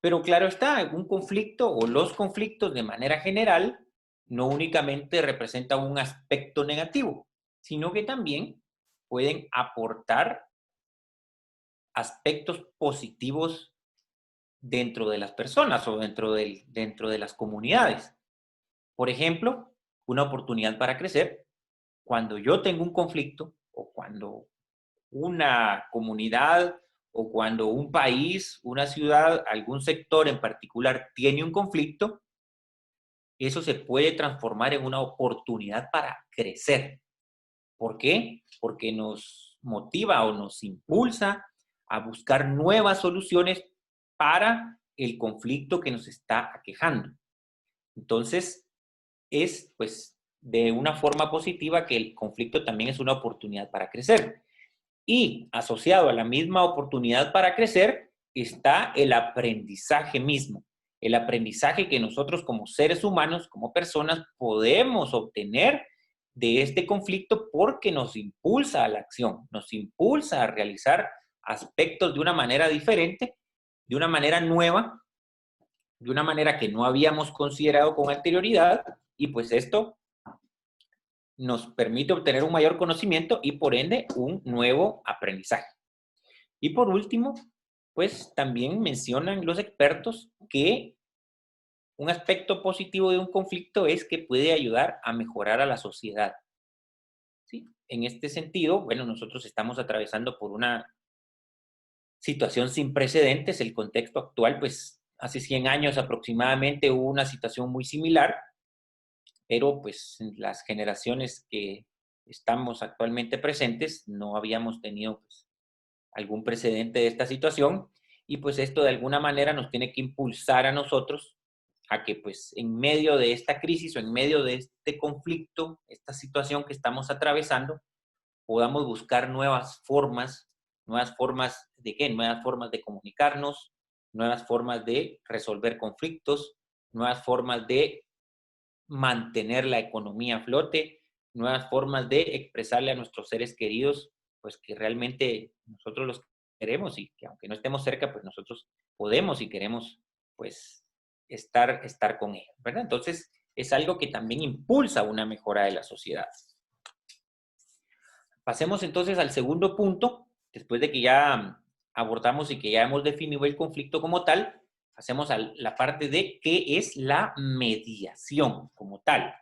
Pero claro está, un conflicto o los conflictos de manera general no únicamente representan un aspecto negativo, sino que también pueden aportar aspectos positivos dentro de las personas o dentro de las comunidades. Por ejemplo, una oportunidad para crecer. Cuando yo tengo un conflicto o cuando una comunidad o cuando un país, una ciudad, algún sector en particular tiene un conflicto, eso se puede transformar en una oportunidad para crecer. ¿Por qué? Porque nos motiva o nos impulsa a buscar nuevas soluciones para el conflicto que nos está aquejando. Entonces, es pues de una forma positiva que el conflicto también es una oportunidad para crecer. Y asociado a la misma oportunidad para crecer está el aprendizaje mismo. El aprendizaje que nosotros como seres humanos, como personas, podemos obtener de este conflicto porque nos impulsa a la acción, nos impulsa a realizar aspectos de una manera diferente, de una manera nueva, de una manera que no habíamos considerado con anterioridad, y pues esto nos permite obtener un mayor conocimiento y por ende un nuevo aprendizaje. Y por último, pues también mencionan los expertos que un aspecto positivo de un conflicto es que puede ayudar a mejorar a la sociedad. ¿Sí? En este sentido, bueno, nosotros estamos atravesando por una situación sin precedentes. El contexto actual, pues hace 100 años aproximadamente hubo una situación muy similar, pero pues en las generaciones que estamos actualmente presentes no habíamos tenido pues, algún precedente de esta situación y pues esto de alguna manera nos tiene que impulsar a nosotros a que pues en medio de esta crisis o en medio de este conflicto, esta situación que estamos atravesando, podamos buscar nuevas formas de qué, nuevas formas de comunicarnos, nuevas formas de resolver conflictos, nuevas formas de mantener la economía a flote, nuevas formas de expresarle a nuestros seres queridos, pues que realmente nosotros los queremos y que aunque no estemos cerca, pues nosotros podemos y queremos, pues, estar con ellos, ¿verdad? Entonces, es algo que también impulsa una mejora de la sociedad. Pasemos entonces al segundo punto, después de que ya abordamos y que ya hemos definido el conflicto como tal, pasemos a la parte de qué es la mediación como tal.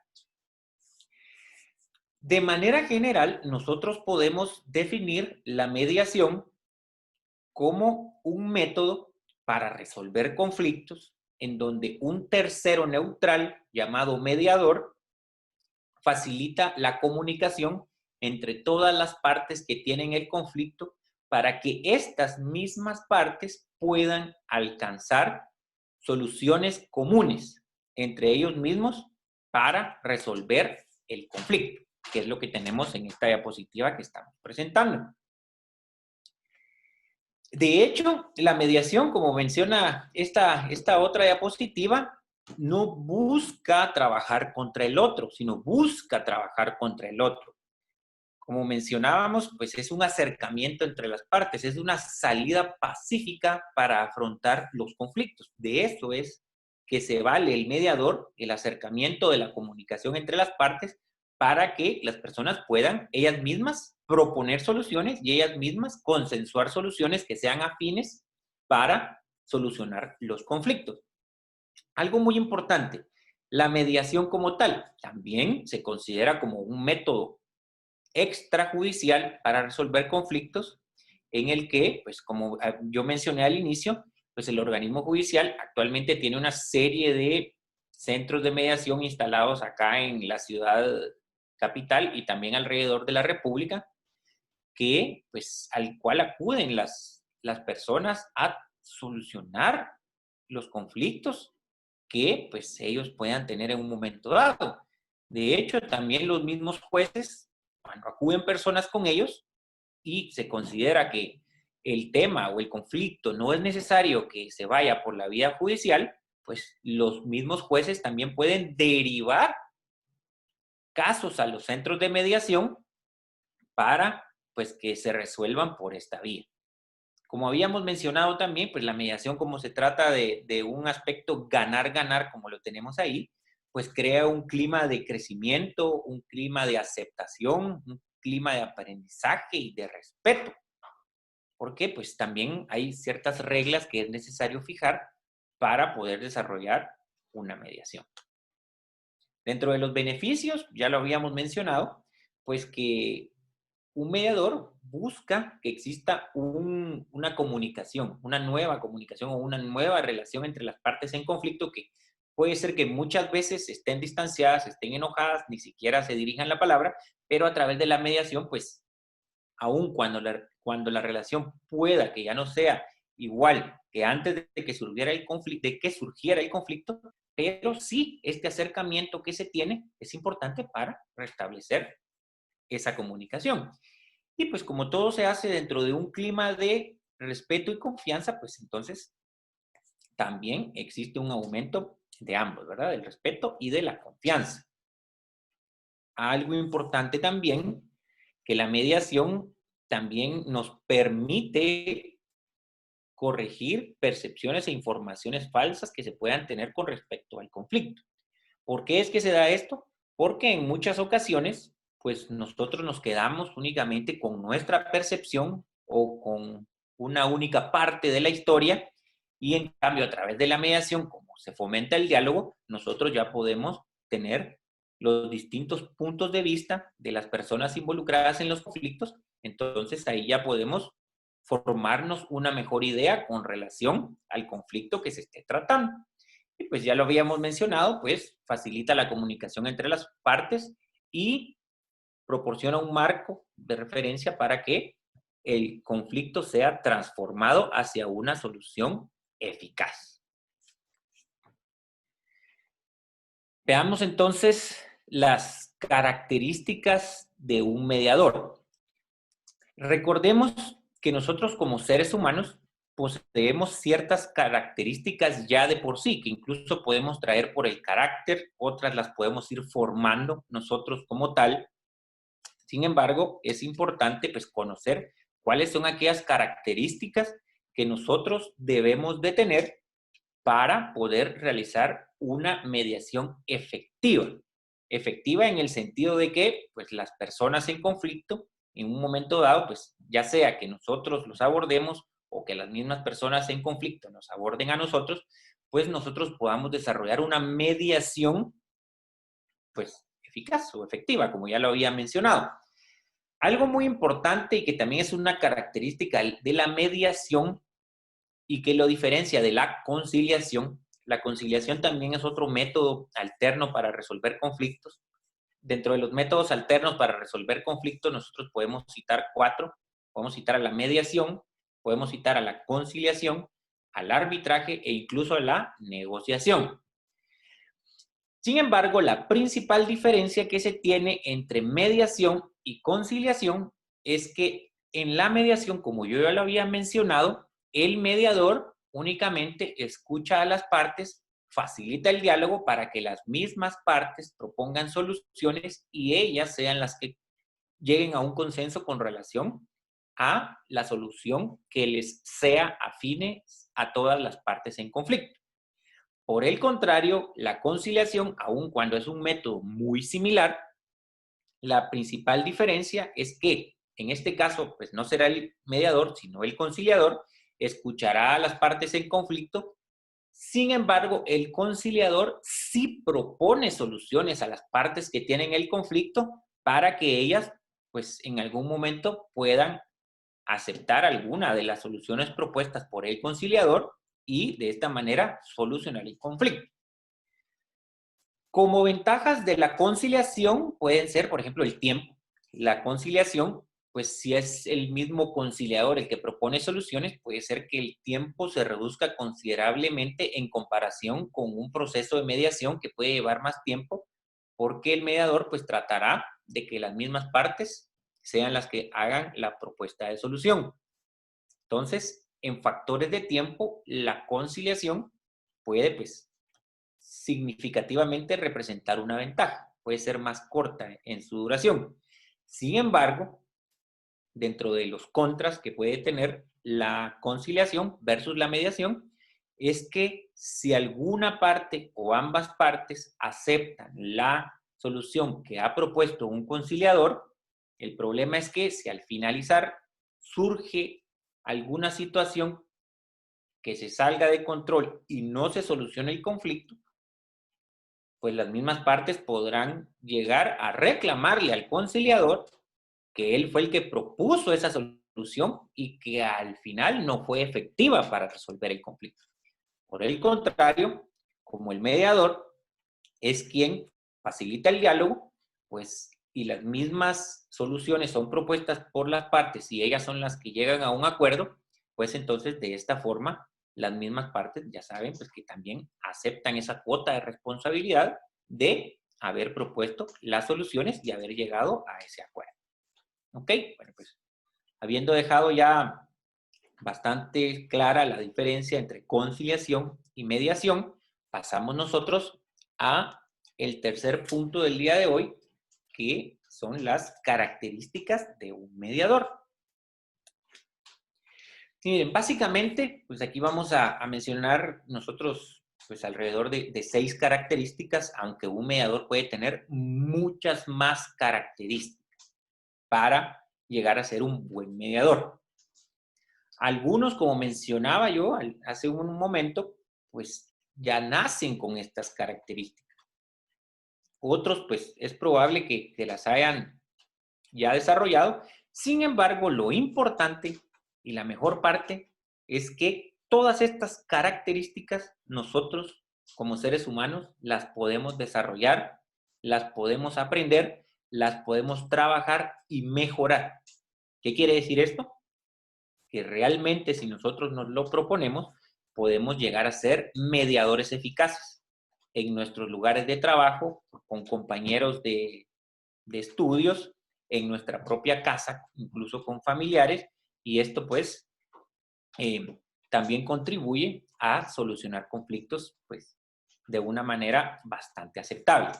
De manera general, nosotros podemos definir la mediación como un método para resolver conflictos en donde un tercero neutral llamado mediador facilita la comunicación entre todas las partes que tienen el conflicto para que estas mismas partes puedan alcanzar soluciones comunes entre ellos mismos para resolver el conflicto, que es lo que tenemos en esta diapositiva que estamos presentando. De hecho, la mediación, como menciona esta otra diapositiva, no busca trabajar contra el otro, sino busca trabajar contra el otro. Como mencionábamos, pues es un acercamiento entre las partes, es una salida pacífica para afrontar los conflictos. De eso es que se vale el mediador, el acercamiento de la comunicación entre las partes para que las personas puedan ellas mismas proponer soluciones y ellas mismas consensuar soluciones que sean afines para solucionar los conflictos. Algo muy importante, la mediación como tal también se considera como un método extrajudicial para resolver conflictos en el que, pues como yo mencioné al inicio, pues el organismo judicial actualmente tiene una serie de centros de mediación instalados acá en la ciudad capital y también alrededor de la República, que pues al cual acuden las personas a solucionar los conflictos que pues ellos puedan tener en un momento dado. De hecho, también los mismos jueces, cuando acuden personas con ellos y se considera que el tema o el conflicto no es necesario que se vaya por la vía judicial, pues los mismos jueces también pueden derivar casos a los centros de mediación para pues que se resuelvan por esta vía. Como habíamos mencionado también, pues la mediación, como se trata de un aspecto ganar-ganar, como lo tenemos ahí, pues crea un clima de crecimiento, un clima de aceptación, un clima de aprendizaje y de respeto. Porque pues también hay ciertas reglas que es necesario fijar para poder desarrollar una mediación. Dentro de los beneficios, ya lo habíamos mencionado, pues que un mediador busca que exista una comunicación, una nueva comunicación o una nueva relación entre las partes en conflicto que puede ser que muchas veces estén distanciadas, estén enojadas, ni siquiera se dirijan la palabra, pero a través de la mediación, pues aun cuando la relación pueda que ya no sea igual que antes de que surgiera el conflicto, pero sí este acercamiento que se tiene es importante para restablecer esa comunicación. Y pues como todo se hace dentro de un clima de respeto y confianza, pues entonces también existe un aumento de ambos, ¿verdad? Del respeto y de la confianza. Algo importante también, que la mediación también nos permite corregir percepciones e informaciones falsas que se puedan tener con respecto al conflicto. ¿Por qué es que se da esto? Porque en muchas ocasiones, pues nosotros nos quedamos únicamente con nuestra percepción o con una única parte de la historia y en cambio a través de la mediación, como se fomenta el diálogo, nosotros ya podemos tener los distintos puntos de vista de las personas involucradas en los conflictos, entonces ahí ya podemos formarnos una mejor idea con relación al conflicto que se esté tratando. Y pues ya lo habíamos mencionado, pues facilita la comunicación entre las partes y proporciona un marco de referencia para que el conflicto sea transformado hacia una solución eficaz. Veamos entonces las características de un mediador. Recordemos que nosotros como seres humanos poseemos ciertas características ya de por sí, que incluso podemos traer por el carácter, otras las podemos ir formando nosotros como tal. Sin embargo, es importante pues conocer cuáles son aquellas características que nosotros debemos de tener para poder realizar una mediación efectiva. Efectiva en el sentido de que pues las personas en conflicto en un momento dado, pues ya sea que nosotros los abordemos o que las mismas personas en conflicto nos aborden a nosotros, pues nosotros podamos desarrollar una mediación pues eficaz o efectiva, como ya lo había mencionado. Algo muy importante y que también es una característica de la mediación y que lo diferencia de la conciliación también es otro método alterno para resolver conflictos. Dentro de los métodos alternos para resolver conflictos, nosotros podemos citar 4. Podemos citar a la mediación, podemos citar a la conciliación, al arbitraje e incluso a la negociación. Sin embargo, la principal diferencia que se tiene entre mediación y conciliación es que en la mediación, como yo ya lo había mencionado, el mediador únicamente escucha a las partes, facilita el diálogo para que las mismas partes propongan soluciones y ellas sean las que lleguen a un consenso con relación a la solución que les sea afine a todas las partes en conflicto. Por el contrario, la conciliación, aun cuando es un método muy similar, la principal diferencia es que en este caso, pues no será el mediador, sino el conciliador, escuchará a las partes en conflicto. Sin embargo, el conciliador sí propone soluciones a las partes que tienen el conflicto para que ellas, pues en algún momento puedan aceptar alguna de las soluciones propuestas por el conciliador y de esta manera solucionar el conflicto. Como ventajas de la conciliación pueden ser, por ejemplo, el tiempo. La conciliación, pues si es el mismo conciliador el que propone soluciones, puede ser que el tiempo se reduzca considerablemente en comparación con un proceso de mediación que puede llevar más tiempo, porque el mediador pues tratará de que las mismas partes sean las que hagan la propuesta de solución. Entonces, en factores de tiempo, la conciliación puede pues significativamente representar una ventaja. Puede ser más corta en su duración. Sin embargo, dentro de los contras que puede tener, la conciliación versus la mediación es que si alguna parte o ambas partes aceptan la solución que ha propuesto un conciliador, el problema es que si al finalizar surge alguna situación que se salga de control y no se solucione el conflicto, pues las mismas partes podrán llegar a reclamarle al conciliador que él fue el que propuso esa solución y que al final no fue efectiva para resolver el conflicto. Por el contrario, como el mediador es quien facilita el diálogo, pues y las mismas soluciones son propuestas por las partes y ellas son las que llegan a un acuerdo, pues entonces de esta forma las mismas partes ya saben pues que también aceptan esa cuota de responsabilidad de haber propuesto las soluciones y haber llegado a ese acuerdo. ¿Ok? Bueno, pues habiendo dejado ya bastante clara la diferencia entre conciliación y mediación, pasamos nosotros a el tercer punto del día de hoy, que son las características de un mediador. Y miren, básicamente, pues aquí vamos a mencionar nosotros pues alrededor de 6 características, aunque un mediador puede tener muchas más características para llegar a ser un buen mediador. Algunos, como mencionaba yo hace un momento, pues ya nacen con estas características. Otros, pues es probable que las hayan ya desarrollado. Sin embargo, lo importante y la mejor parte es que todas estas características nosotros como seres humanos las podemos desarrollar, las podemos aprender, las podemos trabajar y mejorar. ¿Qué quiere decir esto? Que realmente si nosotros nos lo proponemos, podemos llegar a ser mediadores eficaces en nuestros lugares de trabajo, con compañeros de estudios, en nuestra propia casa, incluso con familiares, y esto pues también contribuye a solucionar conflictos pues de una manera bastante aceptable.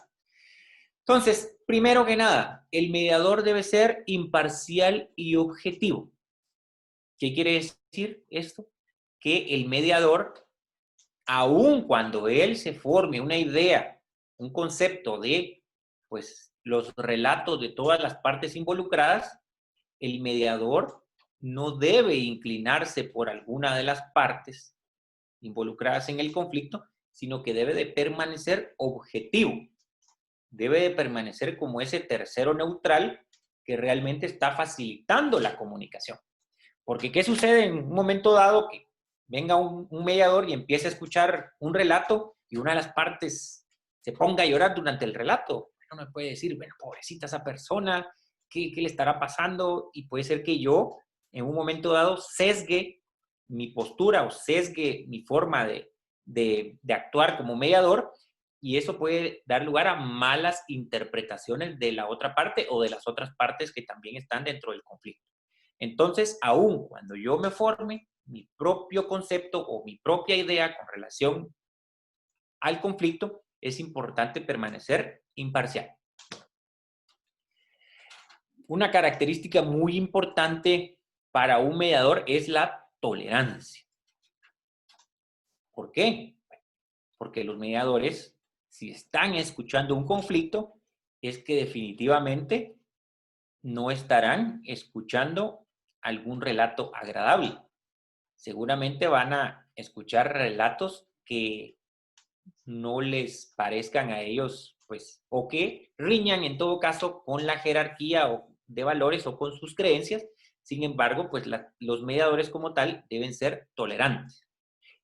Entonces, primero que nada, el mediador debe ser imparcial y objetivo. ¿Qué quiere decir esto? Que el mediador, aun cuando él se forme una idea, un concepto de pues, los relatos de todas las partes involucradas, el mediador no debe inclinarse por alguna de las partes involucradas en el conflicto, sino que debe de permanecer objetivo. Debe de permanecer como ese tercero neutral que realmente está facilitando la comunicación. Porque ¿qué sucede en un momento dado que venga un mediador y empiece a escuchar un relato y una de las partes se ponga a llorar durante el relato? Uno me puede decir, bueno, pobrecita esa persona, ¿qué le estará pasando? Y puede ser que yo en un momento dado sesgue mi postura o sesgue mi forma de actuar como mediador y eso puede dar lugar a malas interpretaciones de la otra parte o de las otras partes que también están dentro del conflicto. Entonces, aún cuando yo me forme mi propio concepto o mi propia idea con relación al conflicto, es importante permanecer imparcial. Una característica muy importante para un mediador es la tolerancia. ¿Por qué? Porque los mediadores, si están escuchando un conflicto, es que definitivamente no estarán escuchando algún relato agradable. Seguramente van a escuchar relatos que no les parezcan a ellos, pues, o que riñan en todo caso con la jerarquía o de valores o con sus creencias. Sin embargo, pues los mediadores como tal deben ser tolerantes.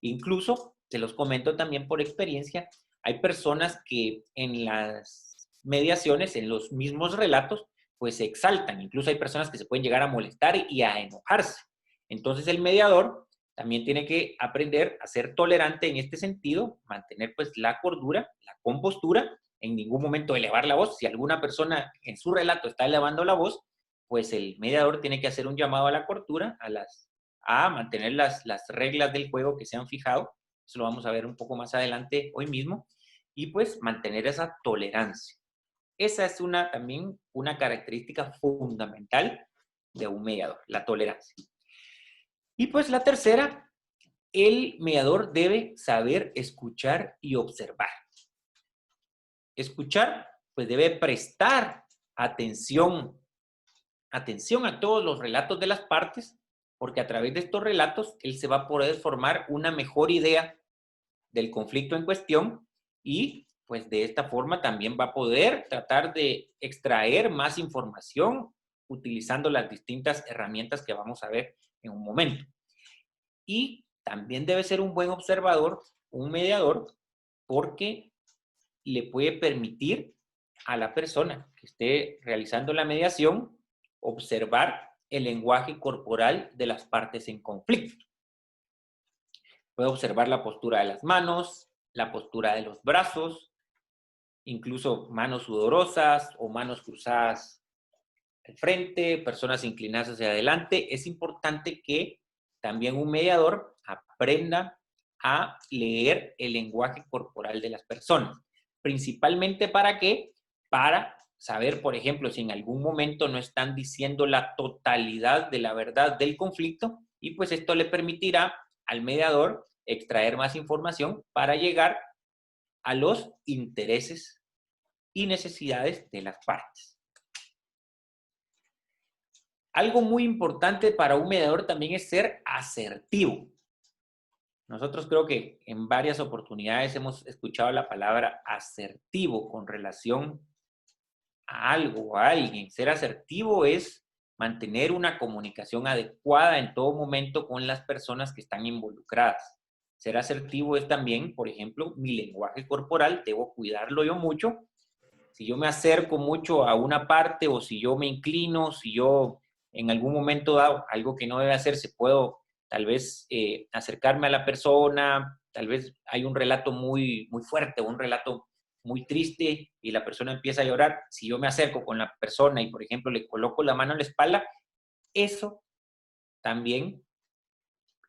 Incluso, se los comento también por experiencia, hay personas que en las mediaciones, en los mismos relatos, pues se exaltan. Incluso hay personas que se pueden llegar a molestar y a enojarse. Entonces el mediador también tiene que aprender a ser tolerante en este sentido, mantener pues la cordura, la compostura, en ningún momento elevar la voz. Si alguna persona en su relato está elevando la voz, pues el mediador tiene que hacer un llamado a la cordura, a mantener las reglas del juego que se han fijado. Eso lo vamos a ver un poco más adelante hoy mismo. Y pues mantener esa tolerancia. Esa es también una característica fundamental de un mediador, la tolerancia. Y pues la tercera, el mediador debe saber escuchar y observar. Escuchar, pues debe prestar atención, atención a todos los relatos de las partes, porque a través de estos relatos él se va a poder formar una mejor idea del conflicto en cuestión y pues de esta forma también va a poder tratar de extraer más información utilizando las distintas herramientas que vamos a ver en un momento. Y también debe ser un buen observador, un mediador, porque le puede permitir a la persona que esté realizando la mediación observar el lenguaje corporal de las partes en conflicto. Puede observar la postura de las manos, la postura de los brazos, incluso manos sudorosas o manos cruzadas al frente, personas inclinadas hacia adelante. Es importante que también un mediador aprenda a leer el lenguaje corporal de las personas. Principalmente ¿para qué? Para saber, por ejemplo, si en algún momento no están diciendo la totalidad de la verdad del conflicto y pues esto le permitirá al mediador extraer más información para llegar a los intereses y necesidades de las partes. Algo muy importante para un mediador también es ser asertivo. Nosotros creo que en varias oportunidades hemos escuchado la palabra asertivo con relación a algo o a alguien. Ser asertivo es mantener una comunicación adecuada en todo momento con las personas que están involucradas. Ser asertivo es también, por ejemplo, mi lenguaje corporal, debo cuidarlo yo mucho. Si yo me acerco mucho a una parte o si yo me inclino, si yo en algún momento dado, algo que no debe hacerse, puedo tal vez acercarme a la persona, tal vez hay un relato muy, muy fuerte, un relato muy triste y la persona empieza a llorar. Si yo me acerco con la persona y, por ejemplo, le coloco la mano en la espalda, eso también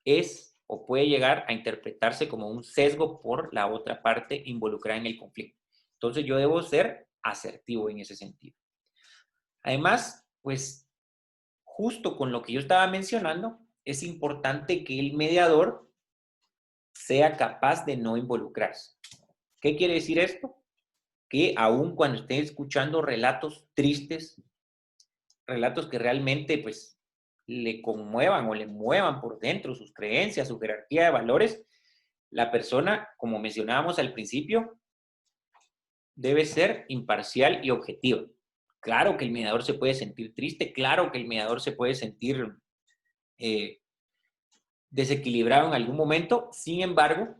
es o puede llegar a interpretarse como un sesgo por la otra parte involucrada en el conflicto. Entonces yo debo ser asertivo en ese sentido. Además, pues justo con lo que yo estaba mencionando, es importante que el mediador sea capaz de no involucrarse. ¿Qué quiere decir esto? Que aun cuando estén escuchando relatos tristes, relatos que realmente pues le conmuevan o le muevan por dentro sus creencias, su jerarquía de valores, la persona, como mencionábamos al principio, debe ser imparcial y objetiva. Claro que el mediador se puede sentir triste, claro que el mediador se puede sentir eh, desequilibrado en algún momento, sin embargo,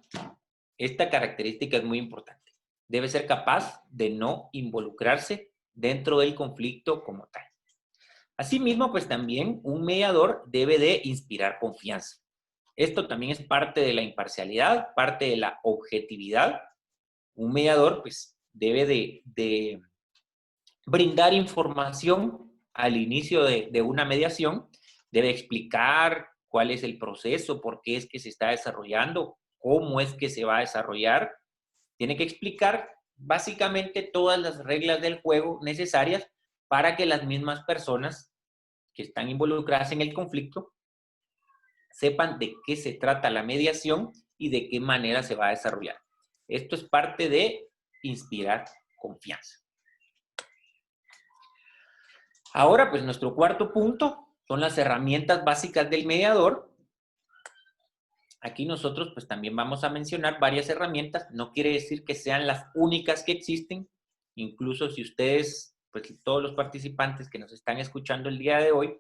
esta característica es muy importante. Debe ser capaz de no involucrarse dentro del conflicto como tal. Asimismo, pues también un mediador debe de inspirar confianza. Esto también es parte de la imparcialidad, parte de la objetividad. Un mediador, pues, debe de brindar información al inicio de una mediación, debe explicar cuál es el proceso, por qué es que se está desarrollando, cómo es que se va a desarrollar. Tiene que explicar básicamente todas las reglas del juego necesarias para que las mismas personas que están involucradas en el conflicto sepan de qué se trata la mediación y de qué manera se va a desarrollar. Esto es parte de inspirar confianza. Ahora, pues nuestro cuarto punto son las herramientas básicas del mediador. Aquí nosotros pues también vamos a mencionar varias herramientas. No quiere decir que sean las únicas que existen. Incluso si ustedes, pues todos los participantes que nos están escuchando el día de hoy,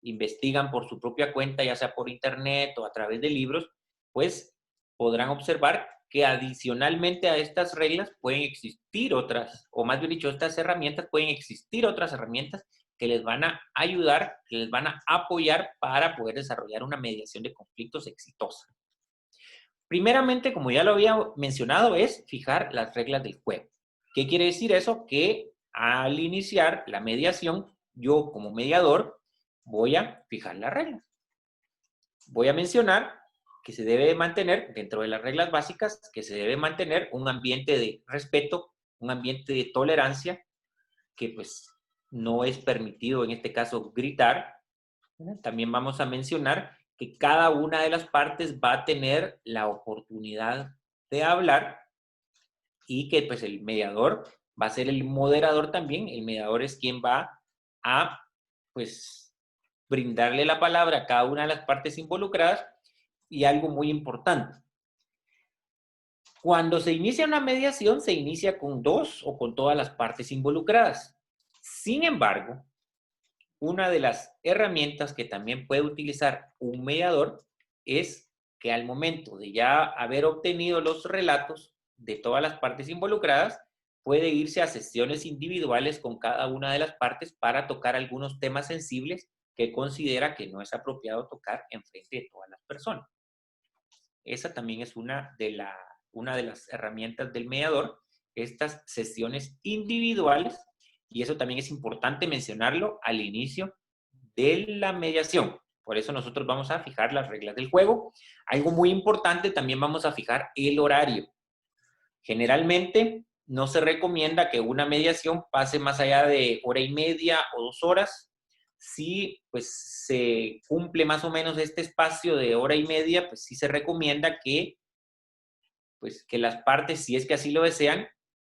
investigan por su propia cuenta, ya sea por internet o a través de libros, pues podrán observar que adicionalmente a estas reglas pueden existir otras, o más bien dicho, estas herramientas, pueden existir otras herramientas que les van a ayudar, que les van a apoyar para poder desarrollar una mediación de conflictos exitosa. Primeramente, como ya lo había mencionado, es fijar las reglas del juego. ¿Qué quiere decir eso? Que al iniciar la mediación, yo como mediador voy a fijar las reglas. Voy a mencionar que se debe mantener, dentro de las reglas básicas, que se debe mantener un ambiente de respeto, un ambiente de tolerancia, que pues no es permitido en este caso gritar. También vamos a mencionar que cada una de las partes va a tener la oportunidad de hablar y que pues el mediador va a ser el moderador también. El mediador es quien va a pues brindarle la palabra a cada una de las partes involucradas. Y algo muy importante, cuando se inicia una mediación, se inicia con dos o con todas las partes involucradas. Sin embargo, una de las herramientas que también puede utilizar un mediador es que al momento de ya haber obtenido los relatos de todas las partes involucradas, puede irse a sesiones individuales con cada una de las partes para tocar algunos temas sensibles que considera que no es apropiado tocar en frente de todas las personas. Esa también es una de las herramientas del mediador, estas sesiones individuales, y eso también es importante mencionarlo al inicio de la mediación. Por eso nosotros vamos a fijar las reglas del juego. Algo muy importante, también vamos a fijar el horario. Generalmente no se recomienda que una mediación pase más allá de hora y media o 2 horas. Si pues se cumple más o menos este espacio de hora y media, pues sí se recomienda que las partes, si es que así lo desean,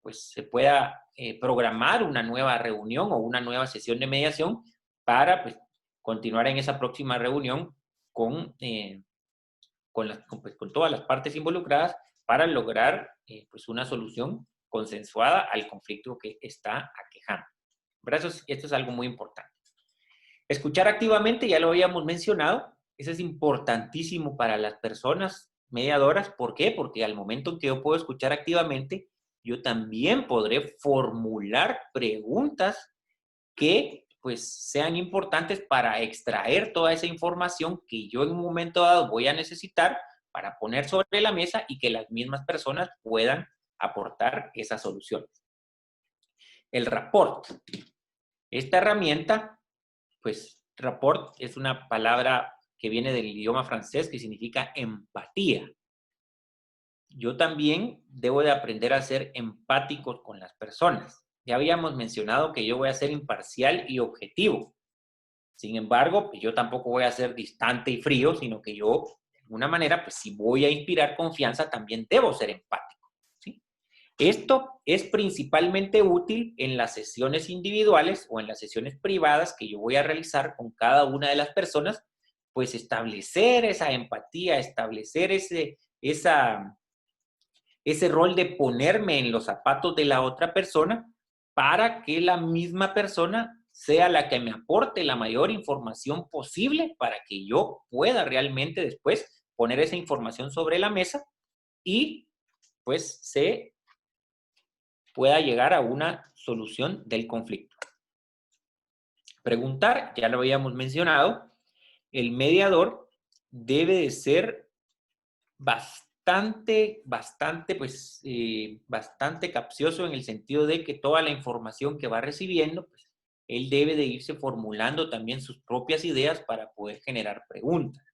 pues se pueda programar una nueva reunión o una nueva sesión de mediación para pues, continuar en esa próxima reunión con, con todas las partes involucradas para lograr pues una solución consensuada al conflicto que está aquejando. Esto es algo muy importante. Escuchar activamente, ya lo habíamos mencionado, eso es importantísimo para las personas mediadoras. ¿Por qué? Porque al momento en que yo puedo escuchar activamente, yo también podré formular preguntas que pues sean importantes para extraer toda esa información que yo en un momento dado voy a necesitar para poner sobre la mesa y que las mismas personas puedan aportar esas soluciones. El rapport. Esta herramienta, pues rapport es una palabra que viene del idioma francés que significa empatía. Yo también debo de aprender a ser empático con las personas. Ya habíamos mencionado que yo voy a ser imparcial y objetivo. Sin embargo, pues yo tampoco voy a ser distante y frío, sino que yo, de alguna manera, pues si voy a inspirar confianza, también debo ser empático, ¿sí? Esto es principalmente útil en las sesiones individuales o en las sesiones privadas que yo voy a realizar con cada una de las personas, pues establecer esa empatía, establecer ese rol de ponerme en los zapatos de la otra persona para que la misma persona sea la que me aporte la mayor información posible para que yo pueda realmente después poner esa información sobre la mesa y pues se pueda llegar a una solución del conflicto. Preguntar, ya lo habíamos mencionado, el mediador debe de ser bastante capcioso en el sentido de que toda la información que va recibiendo, pues, él debe de irse formulando también sus propias ideas para poder generar preguntas.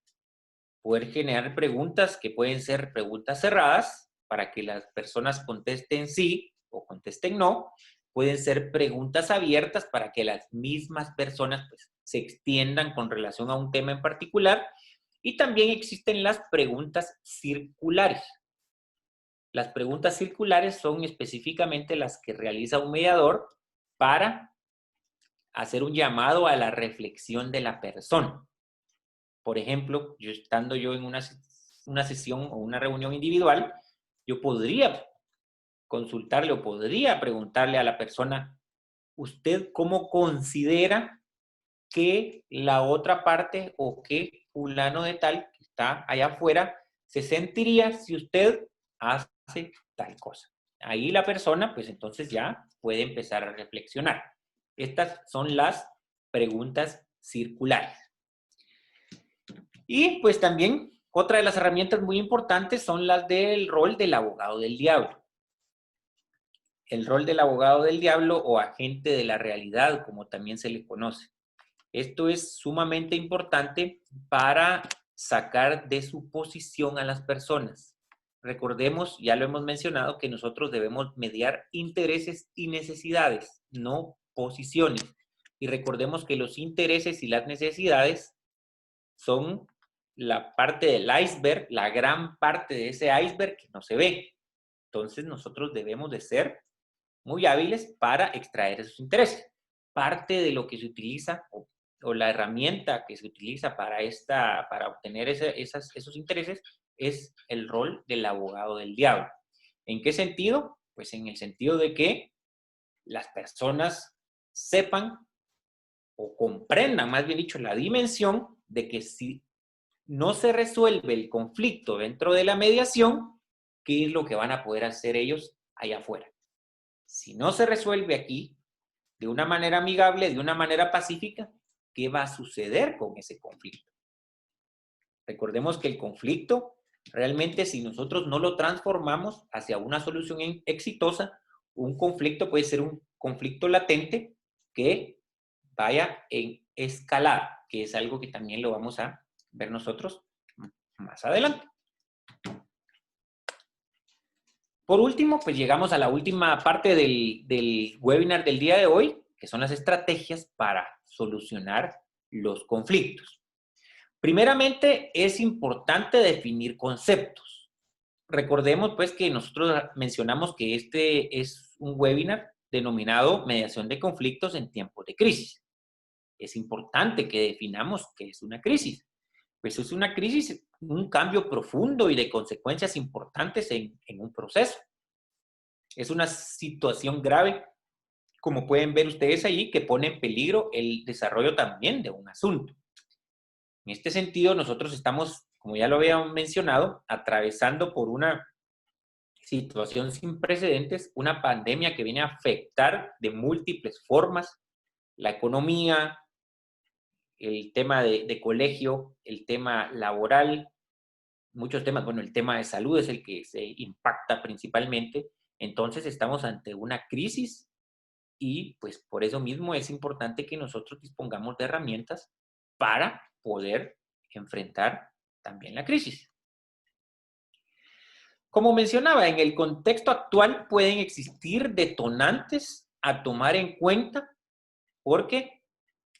Poder generar preguntas que pueden ser preguntas cerradas para que las personas contesten sí o contesten no. Pueden ser preguntas abiertas para que las mismas personas pues, se extiendan con relación a un tema en particular. Y también existen las preguntas circulares. Las preguntas circulares son específicamente las que realiza un mediador para hacer un llamado a la reflexión de la persona. Por ejemplo, estando yo en una sesión o una reunión individual, yo podría consultarle o podría preguntarle a la persona, ¿usted cómo considera que la otra parte o que fulano de tal que está allá afuera se sentiría si usted hace tal cosa? Ahí la persona, pues entonces ya puede empezar a reflexionar. Estas son las preguntas circulares. Y pues también otra de las herramientas muy importantes son las del rol del abogado del diablo. El rol del abogado del diablo o agente de la realidad, como también se le conoce. Esto es sumamente importante para sacar de su posición a las personas. Recordemos, ya lo hemos mencionado, que nosotros debemos mediar intereses y necesidades, no posiciones. Y recordemos que los intereses y las necesidades son la parte del iceberg, la gran parte de ese iceberg que no se ve. Entonces nosotros debemos de ser muy hábiles para extraer esos intereses. Parte de lo que se utiliza o la herramienta que se utiliza para obtener esos intereses es el rol del abogado del diablo. ¿En qué sentido? Pues en el sentido de que las personas sepan o comprendan, más bien dicho, la dimensión de que si no se resuelve el conflicto dentro de la mediación, ¿qué es lo que van a poder hacer ellos allá afuera? Si no se resuelve aquí de una manera amigable, de una manera pacífica, ¿qué va a suceder con ese conflicto? Recordemos que el conflicto, realmente si nosotros no lo transformamos hacia una solución exitosa, un conflicto puede ser un conflicto latente que vaya en escalada, que es algo que también lo vamos a ver nosotros más adelante. Por último, pues llegamos a la última parte del webinar del día de hoy, que son las estrategias para solucionar los conflictos. Primeramente, es importante definir conceptos. Recordemos, pues, que nosotros mencionamos que este es un webinar denominado Mediación de conflictos en tiempos de crisis. Es importante que definamos qué es una crisis. Pues es una crisis, un cambio profundo y de consecuencias importantes en un proceso. Es una situación grave, como pueden ver ustedes ahí, que pone en peligro el desarrollo también de un asunto. En este sentido, nosotros estamos, como ya lo habíamos mencionado, atravesando por una situación sin precedentes, una pandemia que viene a afectar de múltiples formas la economía, el tema de colegio, el tema laboral, muchos temas, bueno, el tema de salud es el que se impacta principalmente. Entonces estamos ante una crisis y pues por eso mismo es importante que nosotros dispongamos de herramientas para poder enfrentar también la crisis. Como mencionaba, en el contexto actual pueden existir detonantes a tomar en cuenta porque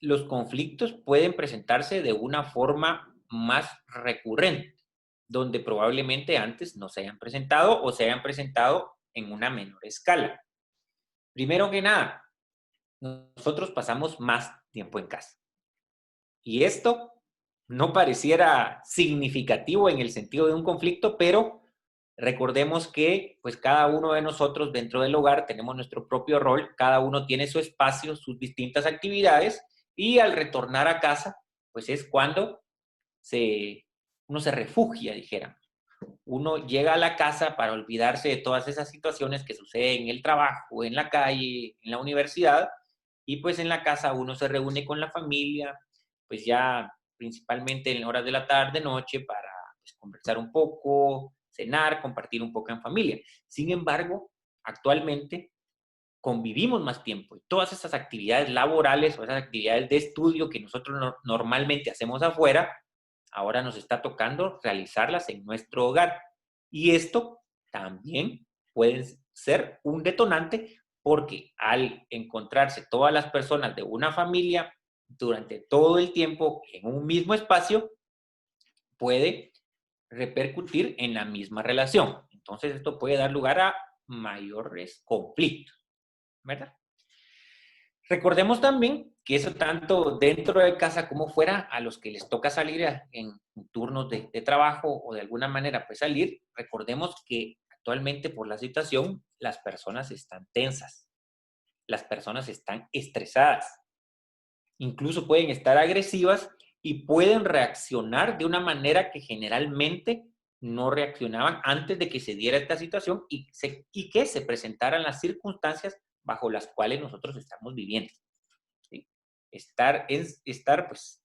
los conflictos pueden presentarse de una forma más recurrente, donde probablemente antes no se hayan presentado o se hayan presentado en una menor escala. Primero que nada, nosotros pasamos más tiempo en casa. Y esto no pareciera significativo en el sentido de un conflicto, pero recordemos que pues cada uno de nosotros dentro del hogar tenemos nuestro propio rol, cada uno tiene su espacio, sus distintas actividades y al retornar a casa, pues es cuando uno se refugia, dijéramos. Uno llega a la casa para olvidarse de todas esas situaciones que suceden en el trabajo, en la calle, en la universidad, y pues en la casa uno se reúne con la familia, pues ya principalmente en horas de la tarde, noche, para pues, conversar un poco, cenar, compartir un poco en familia. Sin embargo, actualmente convivimos más tiempo y todas esas actividades laborales o esas actividades de estudio que nosotros normalmente hacemos afuera, ahora nos está tocando realizarlas en nuestro hogar. Y esto también puede ser un detonante porque al encontrarse todas las personas de una familia durante todo el tiempo en un mismo espacio, puede repercutir en la misma relación. Entonces esto puede dar lugar a mayores conflictos, ¿verdad? Recordemos también que eso tanto dentro de casa como fuera, a los que les toca salir en turnos de trabajo o de alguna manera pues salir, recordemos que actualmente por la situación las personas están tensas, las personas están estresadas, incluso pueden estar agresivas y pueden reaccionar de una manera que generalmente no reaccionaban antes de que se diera esta situación y que se presentaran las circunstancias bajo las cuales nosotros estamos viviendo. ¿Sí? Estar pues,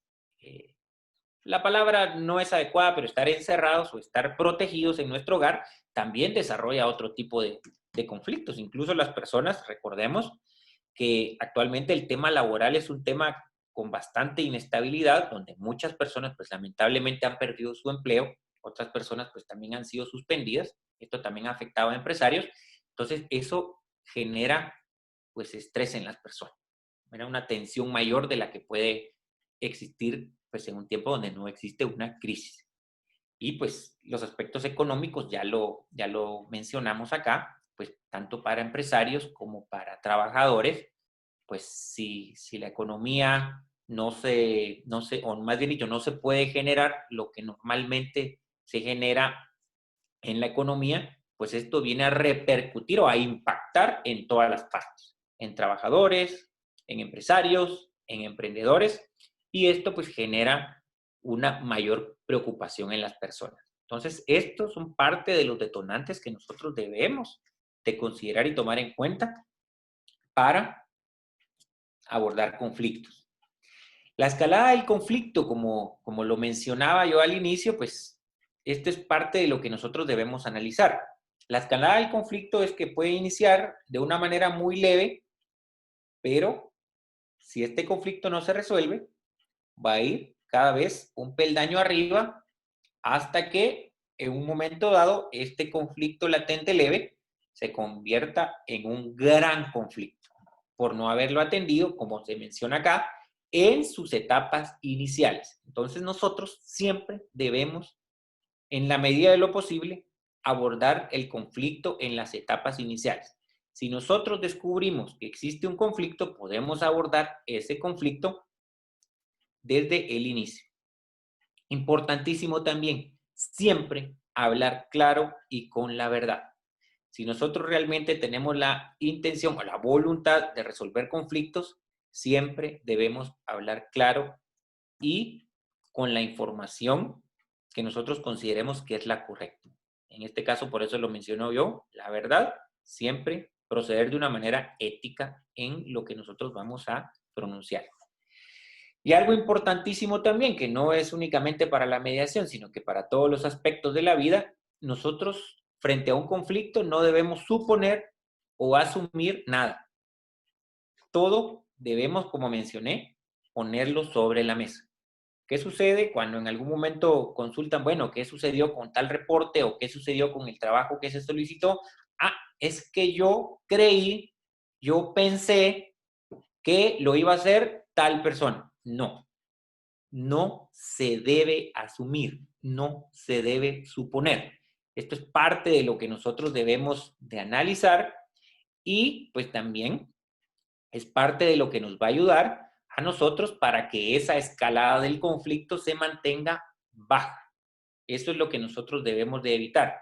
la palabra no es adecuada, pero estar encerrados o estar protegidos en nuestro hogar también desarrolla otro tipo de conflictos. Incluso las personas, recordemos que actualmente el tema laboral es un tema con bastante inestabilidad, donde muchas personas pues lamentablemente han perdido su empleo, otras personas pues también han sido suspendidas, esto también ha afectado a empresarios, entonces eso genera pues estrés en las personas, genera una tensión mayor de la que puede existir pues en un tiempo donde no existe una crisis. Y pues los aspectos económicos ya lo mencionamos acá, pues tanto para empresarios como para trabajadores, pues si la economía o más bien dicho, no se puede generar lo que normalmente se genera en la economía, pues esto viene a repercutir o a impactar en todas las partes, en trabajadores, en empresarios, en emprendedores, y esto pues genera una mayor preocupación en las personas. Entonces, estos son parte de los detonantes que nosotros debemos de considerar y tomar en cuenta para abordar conflictos. La escalada del conflicto, como lo mencionaba yo al inicio, pues esto es parte de lo que nosotros debemos analizar. La escalada del conflicto es que puede iniciar de una manera muy leve, pero si este conflicto no se resuelve, va a ir cada vez un peldaño arriba hasta que en un momento dado este conflicto latente leve se convierta en un gran conflicto por no haberlo atendido, como se menciona acá, en sus etapas iniciales. Entonces nosotros siempre debemos, en la medida de lo posible, abordar el conflicto en las etapas iniciales. Si nosotros descubrimos que existe un conflicto, podemos abordar ese conflicto desde el inicio. Importantísimo también, siempre hablar claro y con la verdad. Si nosotros realmente tenemos la intención o la voluntad de resolver conflictos, siempre debemos hablar claro y con la información que nosotros consideremos que es la correcta. En este caso, por eso lo menciono yo, la verdad, siempre proceder de una manera ética en lo que nosotros vamos a pronunciar. Y algo importantísimo también, que no es únicamente para la mediación, sino que para todos los aspectos de la vida, nosotros frente a un conflicto no debemos suponer o asumir nada. Todo debemos, como mencioné, ponerlo sobre la mesa. ¿Qué sucede cuando en algún momento consultan, bueno, qué sucedió con tal reporte o qué sucedió con el trabajo que se solicitó? Ah, es que yo creí, yo pensé que lo iba a hacer tal persona. No, no se debe asumir, no se debe suponer. Esto es parte de lo que nosotros debemos de analizar y pues también es parte de lo que nos va a ayudar a nosotros para que esa escalada del conflicto se mantenga baja. Eso es lo que nosotros debemos de evitar,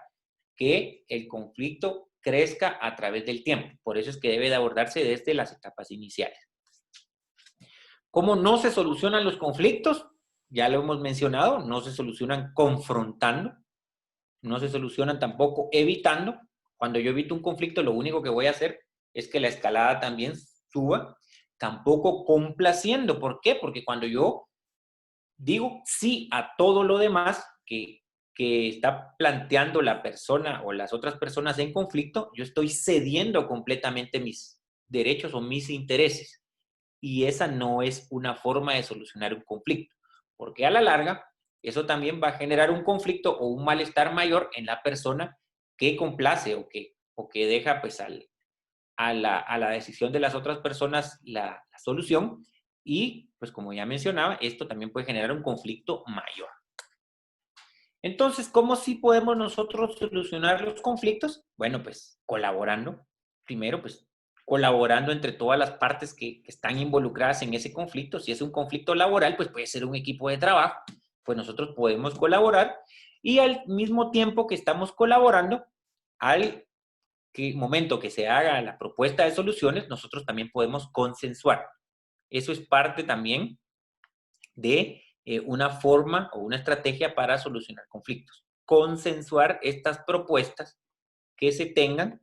que el conflicto crezca a través del tiempo. Por eso es que debe de abordarse desde las etapas iniciales. ¿Cómo no se solucionan los conflictos? Ya lo hemos mencionado, no se solucionan confrontando, no se solucionan tampoco evitando. Cuando yo evito un conflicto, lo único que voy a hacer es que la escalada también suba, tampoco complaciendo. ¿Por qué? Porque cuando yo digo sí a todo lo demás que está planteando la persona o las otras personas en conflicto, yo estoy cediendo completamente mis derechos o mis intereses. Y esa no es una forma de solucionar un conflicto, porque a la larga eso también va a generar un conflicto o un malestar mayor en la persona que complace o que deja pues a la decisión de las otras personas la solución y pues como ya mencionaba, esto también puede generar un conflicto mayor. Entonces, ¿cómo sí podemos nosotros solucionar los conflictos? Bueno, pues colaborando. Primero, pues colaborando entre todas las partes que están involucradas en ese conflicto. Si es un conflicto laboral, pues puede ser un equipo de trabajo, pues nosotros podemos colaborar y al mismo tiempo que estamos colaborando, al momento que se haga la propuesta de soluciones, nosotros también podemos consensuar. Eso es parte también de una forma o una estrategia para solucionar conflictos. Consensuar estas propuestas que se tengan,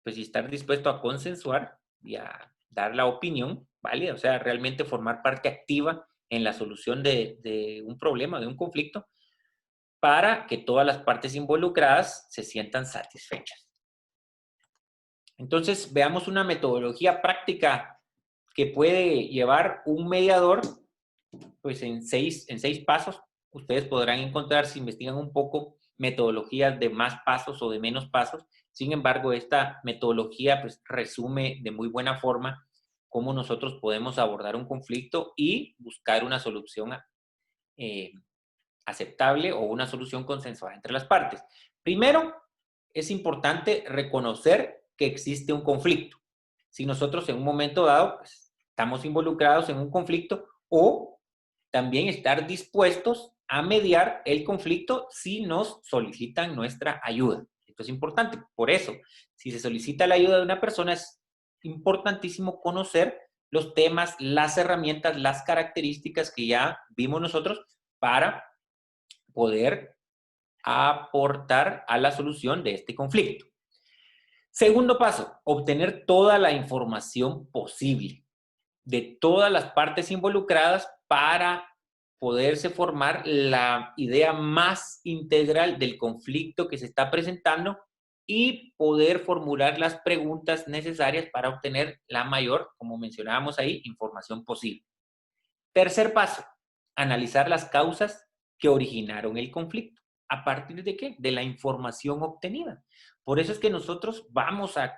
pues y estar dispuesto a consensuar y a dar la opinión, ¿vale? O sea, realmente formar parte activa en la solución de un problema, de un conflicto, para que todas las partes involucradas se sientan satisfechas. Entonces, veamos una metodología práctica que puede llevar un mediador pues en seis pasos. Ustedes podrán encontrar, si investigan un poco, metodologías de más pasos o de menos pasos. Sin embargo, esta metodología pues resume de muy buena forma cómo nosotros podemos abordar un conflicto y buscar una solución aceptable o una solución consensuada entre las partes. Primero, es importante reconocer que existe un conflicto. Si nosotros en un momento dado pues, estamos involucrados en un conflicto, o también estar dispuestos a mediar el conflicto si nos solicitan nuestra ayuda. Esto es importante. Por eso, si se solicita la ayuda de una persona, es importantísimo conocer los temas, las herramientas, las características que ya vimos nosotros para poder aportar a la solución de este conflicto. Segundo paso, obtener toda la información posible de todas las partes involucradas para poderse formar la idea más integral del conflicto que se está presentando y poder formular las preguntas necesarias para obtener la mayor, como mencionábamos ahí, información posible. Tercer paso, analizar las causas que originaron el conflicto. ¿A partir de qué? De la información obtenida. Por eso es que nosotros vamos a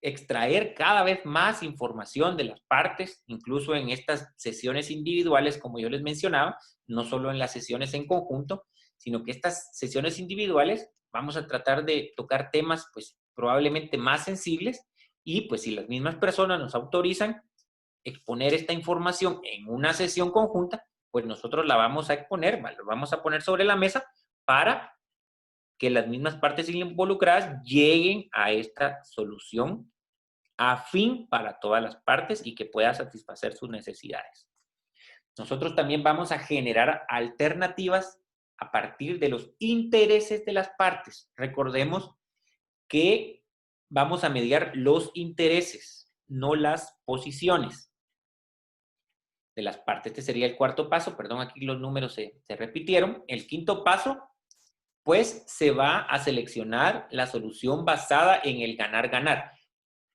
extraer cada vez más información de las partes, incluso en estas sesiones individuales, como yo les mencionaba, no solo en las sesiones en conjunto, sino que estas sesiones individuales vamos a tratar de tocar temas, pues, probablemente más sensibles y, pues, si las mismas personas nos autorizan, exponer esta información en una sesión conjunta, pues nosotros la vamos a exponer, la vamos a poner sobre la mesa para que las mismas partes involucradas lleguen a esta solución afín para todas las partes y que pueda satisfacer sus necesidades. Nosotros también vamos a generar alternativas a partir de los intereses de las partes. Recordemos que vamos a mediar los intereses, no las posiciones de las partes. Este sería el cuarto paso. Perdón, aquí los números se repitieron. El quinto paso, pues, se va a seleccionar la solución basada en el ganar-ganar.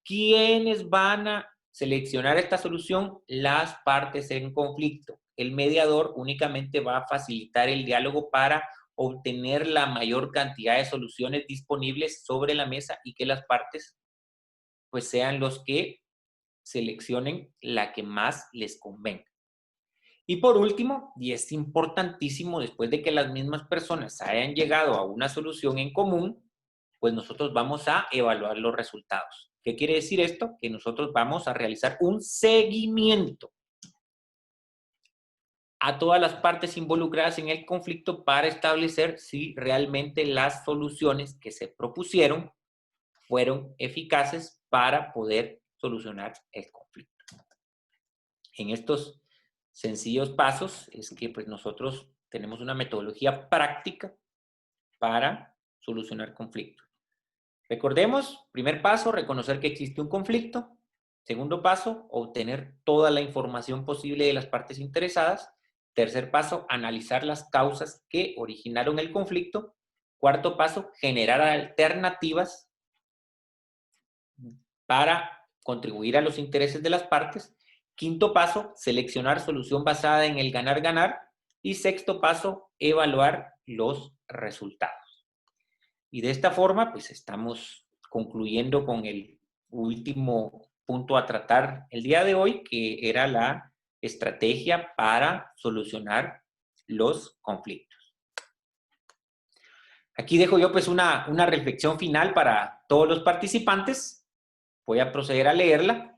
¿Quiénes van a seleccionar esta solución? Las partes en conflicto. El mediador únicamente va a facilitar el diálogo para obtener la mayor cantidad de soluciones disponibles sobre la mesa y que las partes pues sean los que seleccionen la que más les convenga. Y por último, y es importantísimo, después de que las mismas personas hayan llegado a una solución en común, pues nosotros vamos a evaluar los resultados. ¿Qué quiere decir esto? Que nosotros vamos a realizar un seguimiento a todas las partes involucradas en el conflicto para establecer si realmente las soluciones que se propusieron fueron eficaces para poder solucionar el conflicto. En estos sencillos pasos es que pues nosotros tenemos una metodología práctica para solucionar conflictos. Recordemos, primer paso, reconocer que existe un conflicto. Segundo paso, obtener toda la información posible de las partes interesadas. Tercer paso, analizar las causas que originaron el conflicto. Cuarto paso, generar alternativas para contribuir a los intereses de las partes. Quinto paso, seleccionar solución basada en el ganar-ganar. Y sexto paso, evaluar los resultados. Y de esta forma, pues estamos concluyendo con el último punto a tratar el día de hoy, que era la estrategia para solucionar los conflictos. Aquí dejo yo pues una reflexión final para todos los participantes. Voy a proceder a leerla.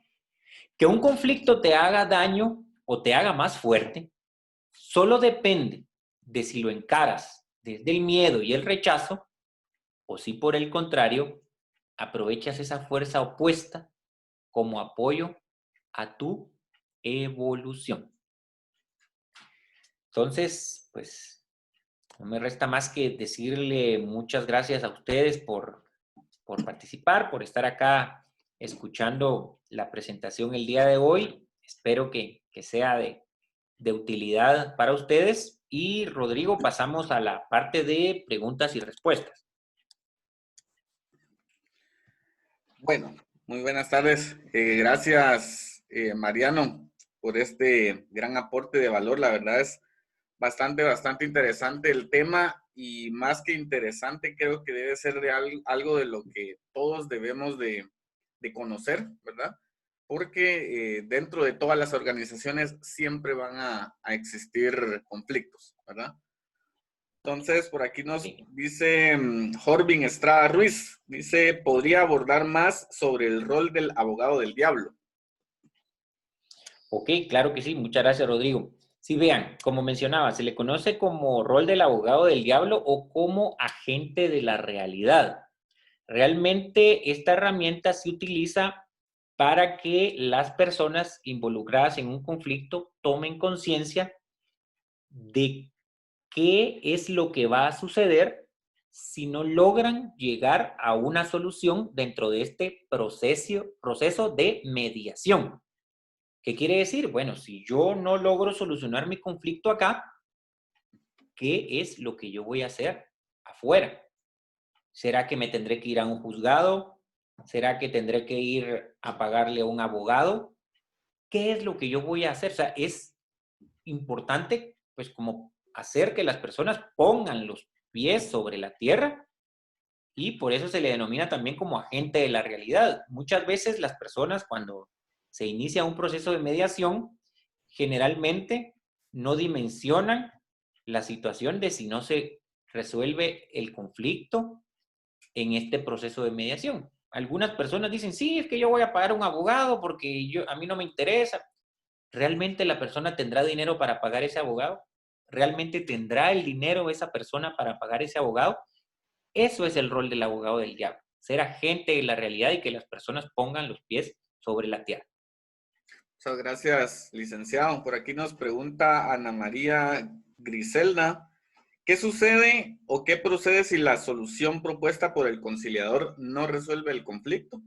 Que un conflicto te haga daño o te haga más fuerte, solo depende de si lo encaras desde el miedo y el rechazo, o si por el contrario, aprovechas esa fuerza opuesta como apoyo a tu evolución. Entonces, pues, no me resta más que decirle muchas gracias a ustedes por participar, por estar acá escuchando la presentación el día de hoy. Espero que sea de utilidad para ustedes. Y Rodrigo, pasamos a la parte de preguntas y respuestas. Bueno, muy buenas tardes. Gracias, Mariano, por este gran aporte de valor. La verdad es bastante interesante el tema, y más que interesante, creo que debe ser de algo de lo que todos debemos de conocer, ¿verdad? Porque dentro de todas las organizaciones siempre van a existir conflictos. ¿verdad? Entonces, por aquí nos Sí. dice Jorvin Estrada Ruiz, dice, ¿podría abordar más sobre el rol del abogado del diablo? Ok, claro que sí. Muchas gracias, Rodrigo. Sí, vean, como mencionaba, se le conoce como rol del abogado del diablo o como agente de la realidad. Realmente esta herramienta se utiliza para que las personas involucradas en un conflicto tomen conciencia de qué es lo que va a suceder si no logran llegar a una solución dentro de este proceso de mediación. ¿Qué quiere decir? Bueno, si yo no logro solucionar mi conflicto acá, ¿qué es lo que yo voy a hacer afuera? ¿Será que me tendré que ir a un juzgado? ¿Será que tendré que ir a pagarle a un abogado? ¿Qué es lo que yo voy a hacer? O sea, es importante, pues, como hacer que las personas pongan los pies sobre la tierra y por eso se le denomina también como agente de la realidad. Muchas veces las personas cuando se inicia un proceso de mediación, generalmente no dimensionan la situación de si no se resuelve el conflicto en este proceso de mediación. Algunas personas dicen, sí, es que yo voy a pagar un abogado porque a mí no me interesa. ¿Realmente la persona tendrá dinero para pagar ese abogado? ¿Realmente tendrá el dinero esa persona para pagar ese abogado? Eso es el rol del abogado del diablo, ser agente de la realidad y que las personas pongan los pies sobre la tierra. Muchas gracias, licenciado. Por aquí nos pregunta Ana María Griselda, ¿qué sucede o qué procede si la solución propuesta por el conciliador no resuelve el conflicto?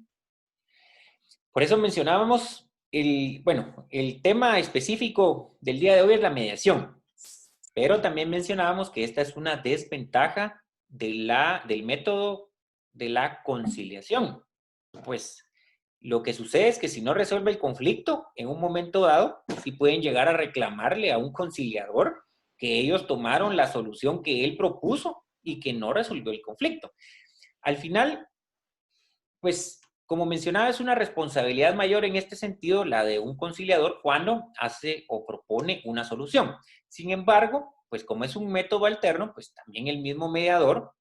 Por eso mencionábamos el tema específico del día de hoy es la mediación, pero también mencionábamos que esta es una desventaja del método de la conciliación. Pues lo que sucede es que si no resuelve el conflicto, en un momento dado, sí pueden llegar a reclamarle a un conciliador que ellos tomaron la solución que él propuso y que no resolvió el conflicto. Al final, pues, como mencionaba, es una responsabilidad mayor en este sentido la de un conciliador cuando hace o propone una solución. Sin embargo, pues como es un método alterno, pues también el mismo mediador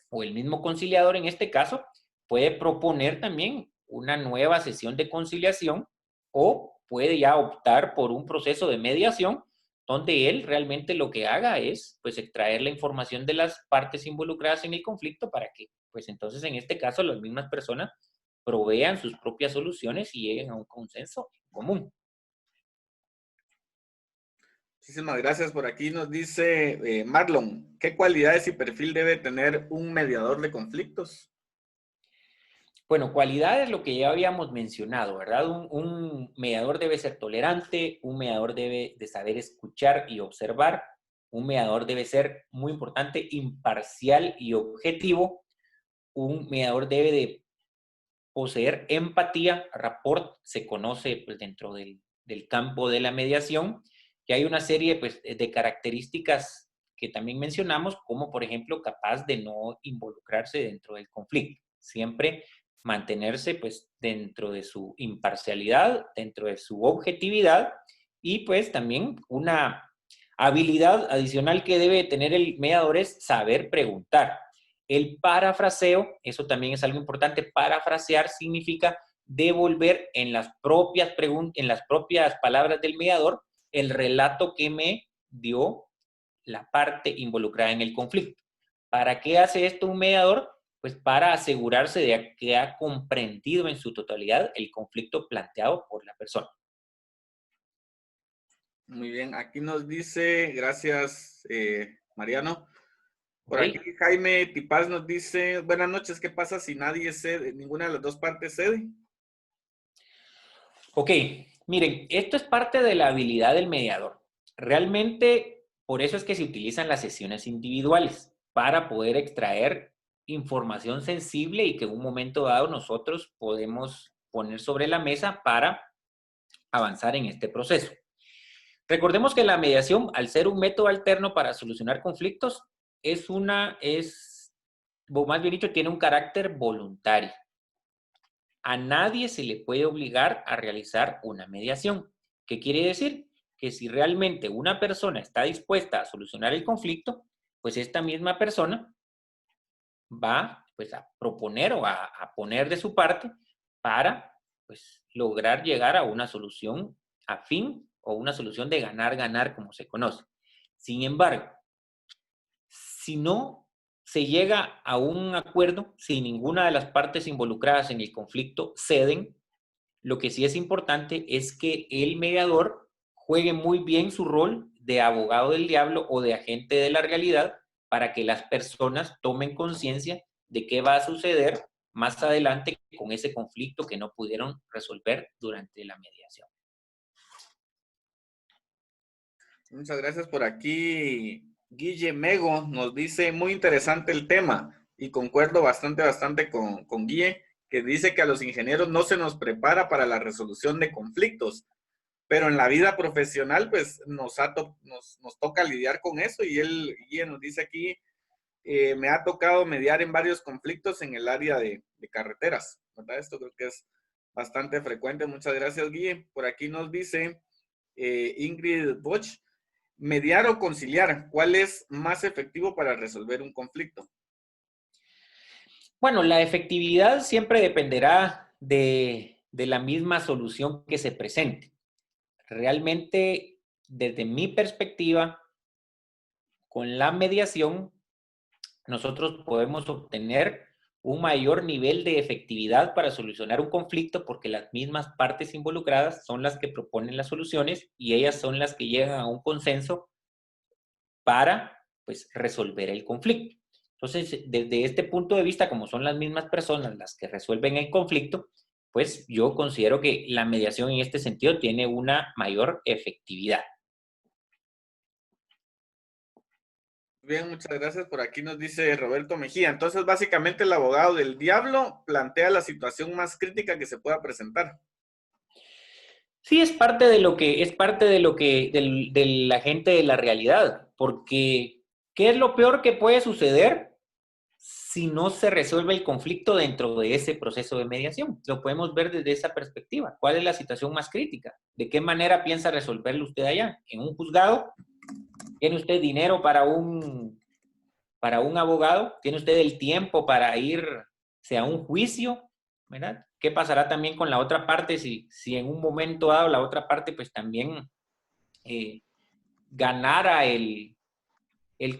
o el mismo conciliador en este caso puede proponer también una nueva sesión de conciliación o puede ya optar por un proceso de mediación donde él realmente lo que haga es pues extraer la información de las partes involucradas en el conflicto para que pues entonces en este caso las mismas personas provean sus propias soluciones y lleguen a un consenso común. Muchísimas gracias. Por aquí nos dice Marlon, ¿qué cualidades y perfil debe tener un mediador de conflictos? Bueno, cualidades, lo que ya habíamos mencionado, ¿verdad? Un mediador debe ser tolerante, un mediador debe de saber escuchar y observar, un mediador debe ser, muy importante, imparcial y objetivo, un mediador debe de poseer empatía, rapport, se conoce pues, dentro del campo de la mediación, que hay una serie pues, de características que también mencionamos, como por ejemplo capaz de no involucrarse dentro del conflicto. Siempre mantenerse pues dentro de su imparcialidad, dentro de su objetividad y pues también una habilidad adicional que debe tener el mediador es saber preguntar. El parafraseo, eso también es algo importante, parafrasear significa devolver en las propias palabras del mediador el relato que me dio la parte involucrada en el conflicto. ¿Para qué hace esto un mediador? Pues para asegurarse de que ha comprendido en su totalidad el conflicto planteado por la persona. Muy bien, aquí nos dice, gracias Mariano. ¿Ok? Por aquí Jaime Tipaz nos dice, buenas noches, ¿qué pasa si nadie cede, ninguna de las dos partes cede? Ok, miren, esto es parte de la habilidad del mediador. Realmente, por eso es que se utilizan las sesiones individuales, para poder extraer información sensible y que en un momento dado nosotros podemos poner sobre la mesa para avanzar en este proceso. Recordemos que la mediación, al ser un método alterno para solucionar conflictos, o más bien dicho, tiene un carácter voluntario. A nadie se le puede obligar a realizar una mediación. ¿Qué quiere decir? que si realmente una persona está dispuesta a solucionar el conflicto, pues esta misma persona va pues a proponer o a poner de su parte para pues lograr llegar a una solución afín o una solución de ganar-ganar como se conoce. Sin embargo, si no se llega a un acuerdo, si ninguna de las partes involucradas en el conflicto ceden, lo que sí es importante es que el mediador juegue muy bien su rol de abogado del diablo o de agente de la realidad para que las personas tomen conciencia de qué va a suceder más adelante con ese conflicto que no pudieron resolver durante la mediación. Muchas gracias por aquí. Guille Mego nos dice, muy interesante el tema, y concuerdo bastante con Guille, que dice que a los ingenieros no se nos prepara para la resolución de conflictos, pero en la vida profesional pues nos toca lidiar con eso, y Guille nos dice aquí, me ha tocado mediar en varios conflictos en el área de carreteras, ¿verdad? Esto creo que es bastante frecuente. Muchas gracias, Guille. Por aquí nos dice Ingrid Boch, mediar o conciliar, ¿cuál es más efectivo para resolver un conflicto? Bueno, la efectividad siempre dependerá de la misma solución que se presente. Realmente, desde mi perspectiva, con la mediación, nosotros podemos obtener un mayor nivel de efectividad para solucionar un conflicto porque las mismas partes involucradas son las que proponen las soluciones y ellas son las que llegan a un consenso para pues, resolver el conflicto. Entonces, desde este punto de vista, como son las mismas personas las que resuelven el conflicto, pues yo considero que la mediación en este sentido tiene una mayor efectividad. Bien, muchas gracias. Por aquí nos dice Roberto Mejía. Entonces, básicamente el abogado del diablo plantea la situación más crítica que se pueda presentar. Sí, es parte de lo que, de la gente de la realidad, porque ¿qué es lo peor que puede suceder si no se resuelve el conflicto dentro de ese proceso de mediación? Lo podemos ver desde esa perspectiva. ¿Cuál es la situación más crítica? ¿De qué manera piensa resolverlo usted allá? ¿En un juzgado? ¿Tiene usted dinero para un abogado? ¿Tiene usted el tiempo para irse a un juicio? ¿Verdad? ¿Qué pasará también con la otra parte si en un momento dado la otra parte pues también ganara el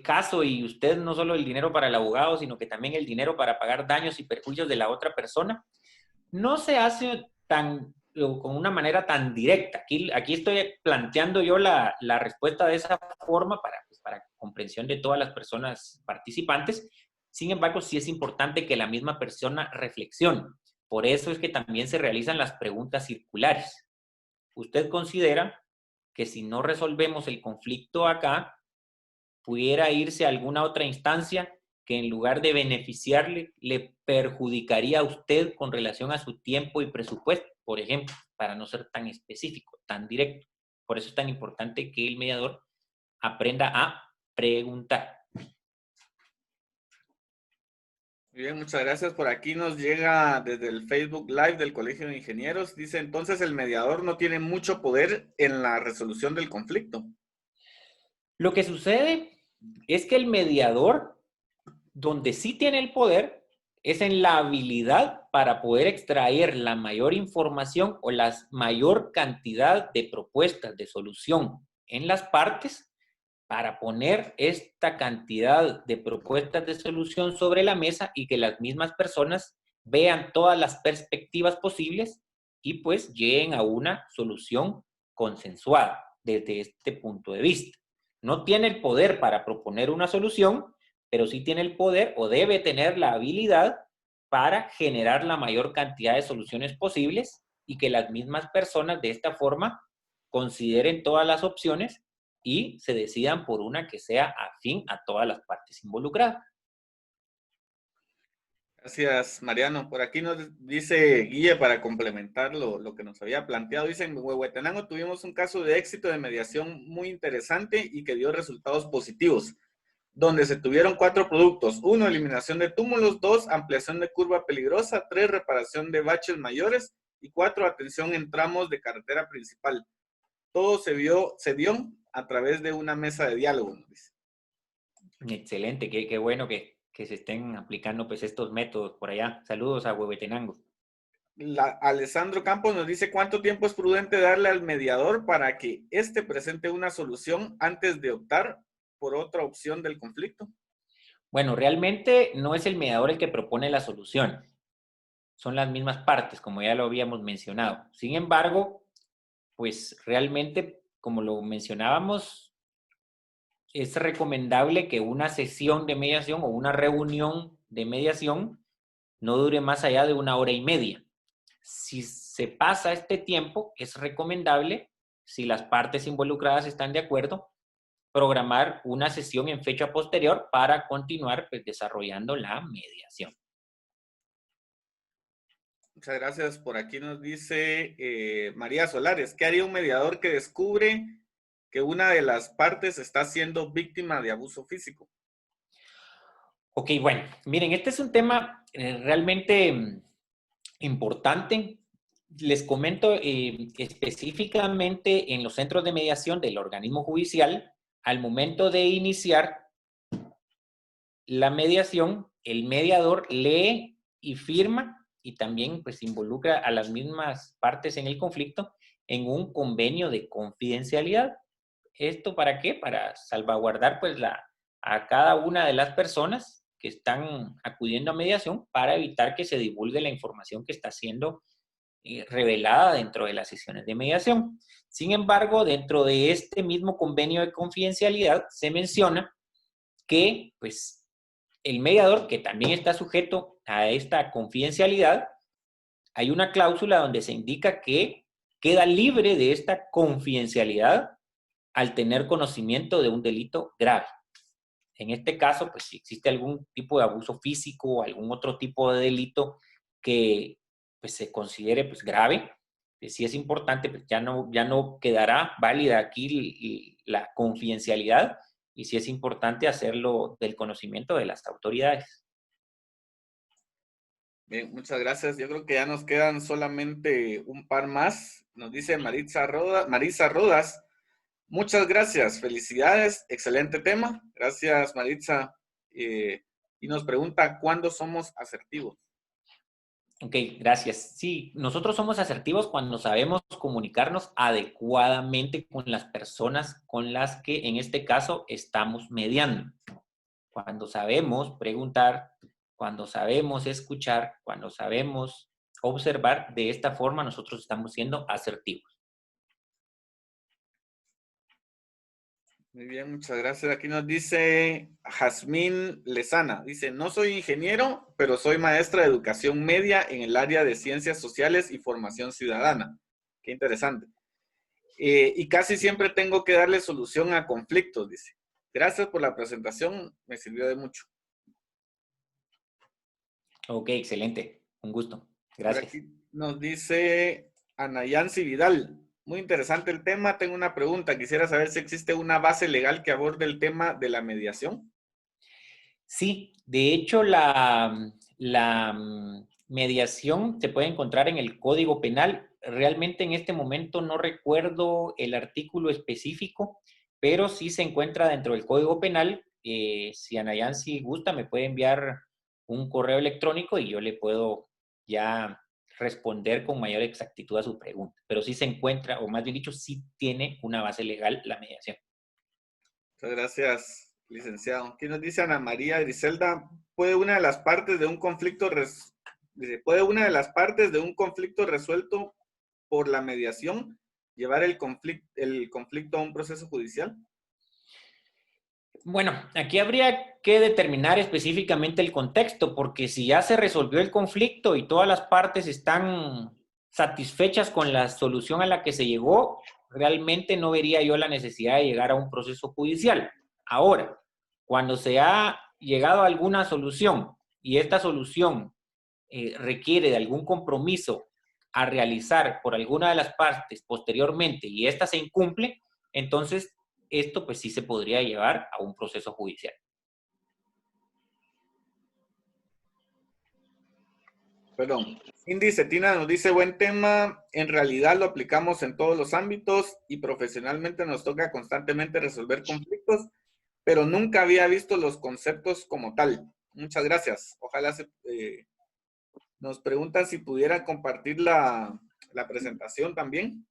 caso y usted no solo el dinero para el abogado, sino que también el dinero para pagar daños y perjuicios de la otra persona? No se hace con una manera tan directa. Aquí estoy planteando yo la respuesta de esa forma para comprensión de todas las personas participantes. Sin embargo, sí es importante que la misma persona reflexione. Por eso es que también se realizan las preguntas circulares. ¿Usted considera que si no resolvemos el conflicto acá, pudiera irse a alguna otra instancia que en lugar de beneficiarle, le perjudicaría a usted con relación a su tiempo y presupuesto, por ejemplo, para no ser tan específico, tan directo? Por eso es tan importante que el mediador aprenda a preguntar. Muy bien, muchas gracias. Por aquí nos llega desde el Facebook Live del Colegio de Ingenieros. Dice, entonces el mediador no tiene mucho poder en la resolución del conflicto. Lo que sucede es que el mediador, donde sí tiene el poder, es en la habilidad para poder extraer la mayor información o la mayor cantidad de propuestas de solución en las partes para poner esta cantidad de propuestas de solución sobre la mesa y que las mismas personas vean todas las perspectivas posibles y pues lleguen a una solución consensuada desde este punto de vista. No tiene el poder para proponer una solución, pero sí tiene el poder o debe tener la habilidad para generar la mayor cantidad de soluciones posibles y que las mismas personas de esta forma consideren todas las opciones y se decidan por una que sea afín a todas las partes involucradas. Gracias, Mariano. Por aquí nos dice Guille, para complementar lo que nos había planteado, dice, en Huehuetenango tuvimos un caso de éxito de mediación muy interesante y que dio resultados positivos, donde se tuvieron 4 productos: 1, eliminación de túmulos; 2, ampliación de curva peligrosa; 3, reparación de baches mayores; y 4, atención en tramos de carretera principal. todo se dio a través de una mesa de diálogo, nos dice. Excelente, qué bueno que se estén aplicando pues estos métodos por allá. Saludos a Huehuetenango. Alessandro Campos nos dice, ¿cuánto tiempo es prudente darle al mediador para que éste presente una solución antes de optar por otra opción del conflicto? Bueno, realmente no es el mediador el que propone la solución. Son las mismas partes, como ya lo habíamos mencionado. Sin embargo, pues realmente, como lo mencionábamos, es recomendable que una sesión de mediación o una reunión de mediación no dure más allá de 1 hora y media. Si se pasa este tiempo, es recomendable, si las partes involucradas están de acuerdo, programar una sesión en fecha posterior para continuar pues, desarrollando la mediación. Muchas gracias. Por aquí nos dice María Solares, ¿qué haría un mediador que descubre que una de las partes está siendo víctima de abuso físico? Ok, bueno, miren, este es un tema realmente importante. Les comento específicamente en los centros de mediación del organismo judicial, al momento de iniciar la mediación, el mediador lee y firma y también pues involucra a las mismas partes en el conflicto en un convenio de confidencialidad. ¿Esto para qué? Para salvaguardar pues a cada una de las personas que están acudiendo a mediación para evitar que se divulgue la información que está siendo revelada dentro de las sesiones de mediación. Sin embargo, dentro de este mismo convenio de confidencialidad se menciona que pues el mediador, que también está sujeto a esta confidencialidad, hay una cláusula donde se indica que queda libre de esta confidencialidad al tener conocimiento de un delito grave. En este caso, pues si existe algún tipo de abuso físico o algún otro tipo de delito que pues, se considere pues, grave, sí es importante, pues, ya no quedará válida aquí la confidencialidad y sí es importante hacerlo del conocimiento de las autoridades. Bien, muchas gracias. Yo creo que ya nos quedan solamente un par más. Nos dice Marisa Rodas. Muchas gracias, felicidades, excelente tema. Gracias, Maritza. Y nos pregunta, ¿cuándo somos asertivos? Ok, gracias. Sí, nosotros somos asertivos cuando sabemos comunicarnos adecuadamente con las personas con las que en este caso estamos mediando. Cuando sabemos preguntar, cuando sabemos escuchar, cuando sabemos observar, de esta forma nosotros estamos siendo asertivos. Muy bien, muchas gracias. Aquí nos dice Jazmín Lezana. Dice, no soy ingeniero, pero soy maestra de educación media en el área de ciencias sociales y formación ciudadana. Qué interesante. Y casi siempre tengo que darle solución a conflictos, dice. Gracias por la presentación, me sirvió de mucho. Ok, excelente. Un gusto. Por Gracias. aquí nos dice Anayansi Vidal. Muy interesante el tema. Tengo una pregunta. Quisiera saber si existe una base legal que aborde el tema de la mediación. Sí, de hecho la mediación se puede encontrar en el Código Penal. Realmente en este momento no recuerdo el artículo específico, pero sí se encuentra dentro del Código Penal. Si Anayan si gusta, me puede enviar un correo electrónico y yo le puedo ya responder con mayor exactitud a su pregunta. Pero sí se encuentra, o más bien dicho, sí tiene una base legal la mediación. Muchas gracias, licenciado. Aquí nos dice Ana María Griselda, ¿puede una de las partes de un conflicto resuelto por la mediación llevar el conflicto a un proceso judicial? Bueno, aquí habría que determinar específicamente el contexto, porque si ya se resolvió el conflicto y todas las partes están satisfechas con la solución a la que se llegó, realmente no vería yo la necesidad de llegar a un proceso judicial. Ahora, cuando se ha llegado a alguna solución y esta solución requiere de algún compromiso a realizar por alguna de las partes posteriormente y esta se incumple, entonces esto pues sí se podría llevar a un proceso judicial. Perdón. Cindy Cetina nos dice, buen tema, en realidad lo aplicamos en todos los ámbitos y profesionalmente nos toca constantemente resolver conflictos, pero nunca había visto los conceptos como tal. Muchas gracias. Ojalá nos preguntan si pudieran compartir la presentación también.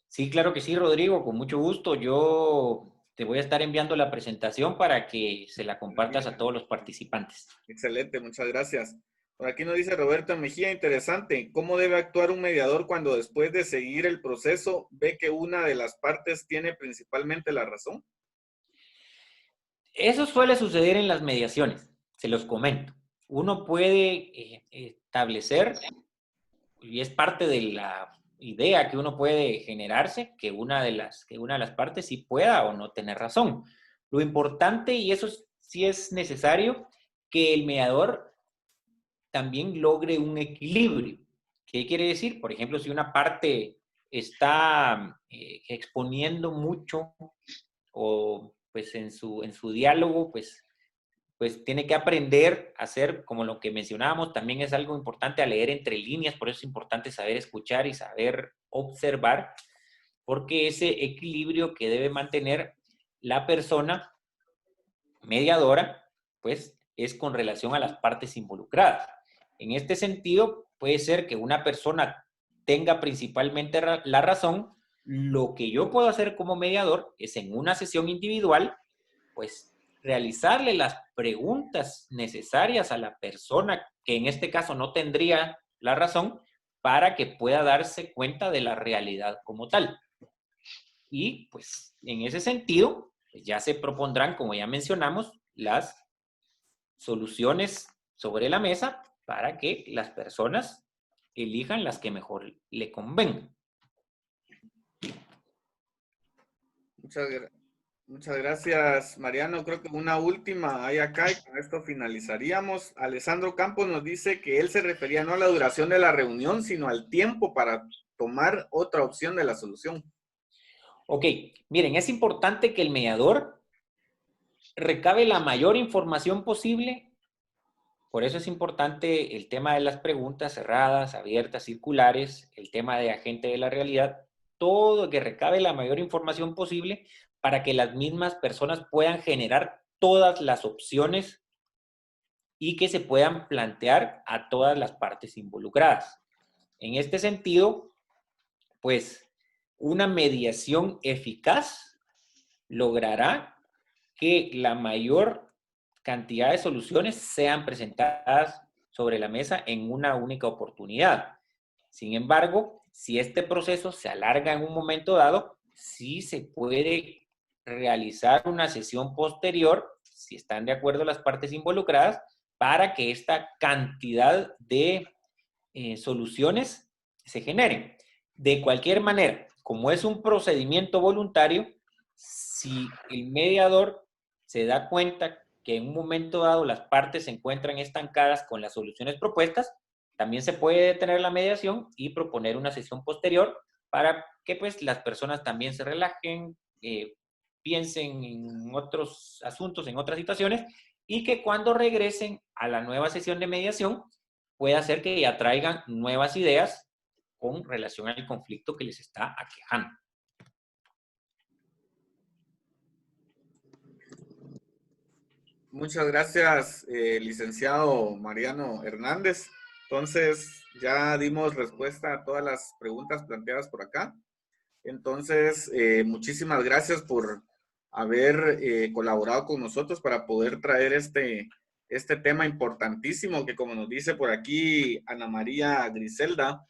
Sí, claro que sí, Rodrigo, con mucho gusto. Yo te voy a estar enviando la presentación para que se la compartas a todos los participantes. Excelente, muchas gracias. Por aquí nos dice Roberto Mejía, interesante. ¿Cómo debe actuar un mediador cuando después de seguir el proceso ve que una de las partes tiene principalmente la razón? Eso suele suceder en las mediaciones, se los comento. Uno puede establecer, y es parte de la idea que uno puede generarse, que una de las partes sí pueda o no tener razón. Lo importante, y eso sí es necesario, que el mediador también logre un equilibrio. ¿Qué quiere decir? Por ejemplo, si una parte está exponiendo mucho o pues en su diálogo, pues tiene que aprender a hacer, como lo que mencionábamos, también es algo importante a leer entre líneas, por eso es importante saber escuchar y saber observar, porque ese equilibrio que debe mantener la persona mediadora, pues es con relación a las partes involucradas. En este sentido, puede ser que una persona tenga principalmente la razón. Lo que yo puedo hacer como mediador es en una sesión individual, pues realizarle las preguntas necesarias a la persona que en este caso no tendría la razón para que pueda darse cuenta de la realidad como tal. Y pues en ese sentido, pues, ya se propondrán, como ya mencionamos, las soluciones sobre la mesa para que las personas elijan las que mejor le convengan. Muchas, muchas gracias, Mariano. Creo que una última hay acá y con esto finalizaríamos. Alessandro Campos nos dice que él se refería no a la duración de la reunión, sino al tiempo para tomar otra opción de la solución. Ok, miren, es importante que el mediador recabe la mayor información posible. Por eso es importante el tema de las preguntas cerradas, abiertas, circulares, el tema de agente de la realidad, todo que recabe la mayor información posible para que las mismas personas puedan generar todas las opciones y que se puedan plantear a todas las partes involucradas. En este sentido, pues una mediación eficaz logrará que la mayor cantidad de soluciones sean presentadas sobre la mesa en una única oportunidad. Sin embargo, si este proceso se alarga en un momento dado, sí se puede realizar una sesión posterior, si están de acuerdo las partes involucradas, para que esta cantidad de soluciones se generen. De cualquier manera, como es un procedimiento voluntario, si el mediador se da cuenta que en un momento dado las partes se encuentran estancadas con las soluciones propuestas, también se puede detener la mediación y proponer una sesión posterior para que pues las personas también se relajen, piensen en otros asuntos, en otras situaciones, y que cuando regresen a la nueva sesión de mediación pueda hacer que ya traigan nuevas ideas con relación al conflicto que les está aquejando. Muchas gracias, licenciado Mariano Hernández. Entonces, ya dimos respuesta a todas las preguntas planteadas por acá. Entonces, muchísimas gracias por haber colaborado con nosotros para poder traer este tema importantísimo que, como nos dice por aquí Ana María Griselda,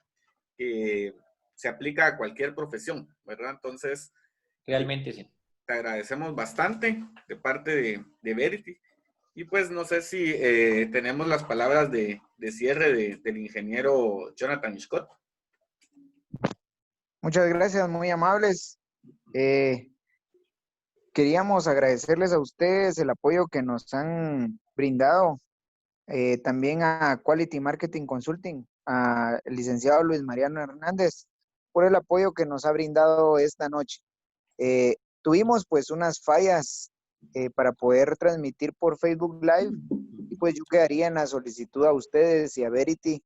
se aplica a cualquier profesión, ¿verdad? Entonces, Realmente sí. te agradecemos bastante de parte de Verity. Y pues no sé si tenemos las palabras de cierre del ingeniero Jonathan Scott. Muchas gracias, muy amables. Queríamos agradecerles a ustedes el apoyo que nos han brindado, también a Quality Marketing Consulting, al licenciado Luis Mariano Hernández, por el apoyo que nos ha brindado esta noche. Tuvimos pues unas fallas para poder transmitir por Facebook Live y pues yo quedaría en la solicitud a ustedes y a Verity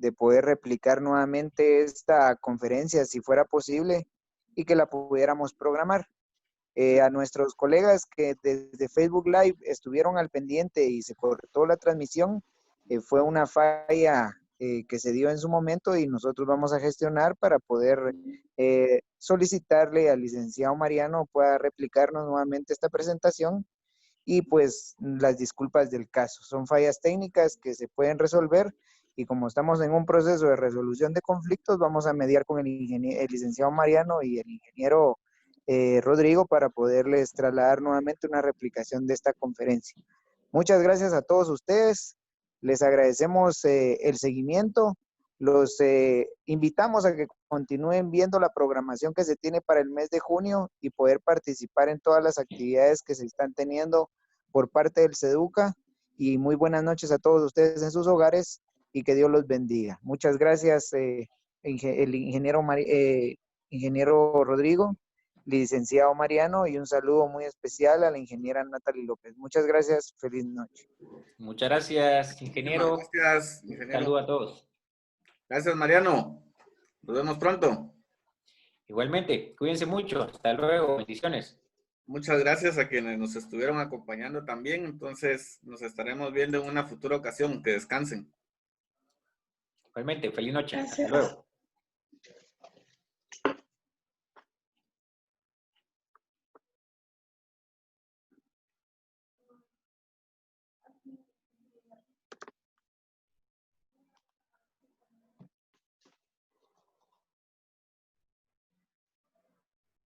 de poder replicar nuevamente esta conferencia si fuera posible y que la pudiéramos programar. A nuestros colegas que desde Facebook Live estuvieron al pendiente y se cortó la transmisión, fue una falla que se dio en su momento y nosotros vamos a gestionar para poder solicitarle al licenciado Mariano pueda replicarnos nuevamente esta presentación y pues las disculpas del caso. Son fallas técnicas que se pueden resolver y como estamos en un proceso de resolución de conflictos, vamos a mediar con el licenciado Mariano y el ingeniero Rodrigo para poderles trasladar nuevamente una replicación de esta conferencia. Muchas gracias a todos ustedes. Les agradecemos el seguimiento. Los invitamos a que continúen viendo la programación que se tiene para el mes de junio y poder participar en todas las actividades que se están teniendo por parte del SEDUCA. Y muy buenas noches a todos ustedes en sus hogares y que Dios los bendiga. Muchas gracias, el ingeniero Rodrigo, licenciado Mariano, y un saludo muy especial a la ingeniera Natalie López. Muchas gracias, feliz noche. Muchas gracias, ingeniero. Gracias, ingeniero. Saludos a todos. Gracias, Mariano. Nos vemos pronto. Igualmente, cuídense mucho. Hasta luego. Bendiciones. Muchas gracias a quienes nos estuvieron acompañando también. Entonces, nos estaremos viendo en una futura ocasión. Que descansen. Igualmente, feliz noche. Gracias. Hasta luego.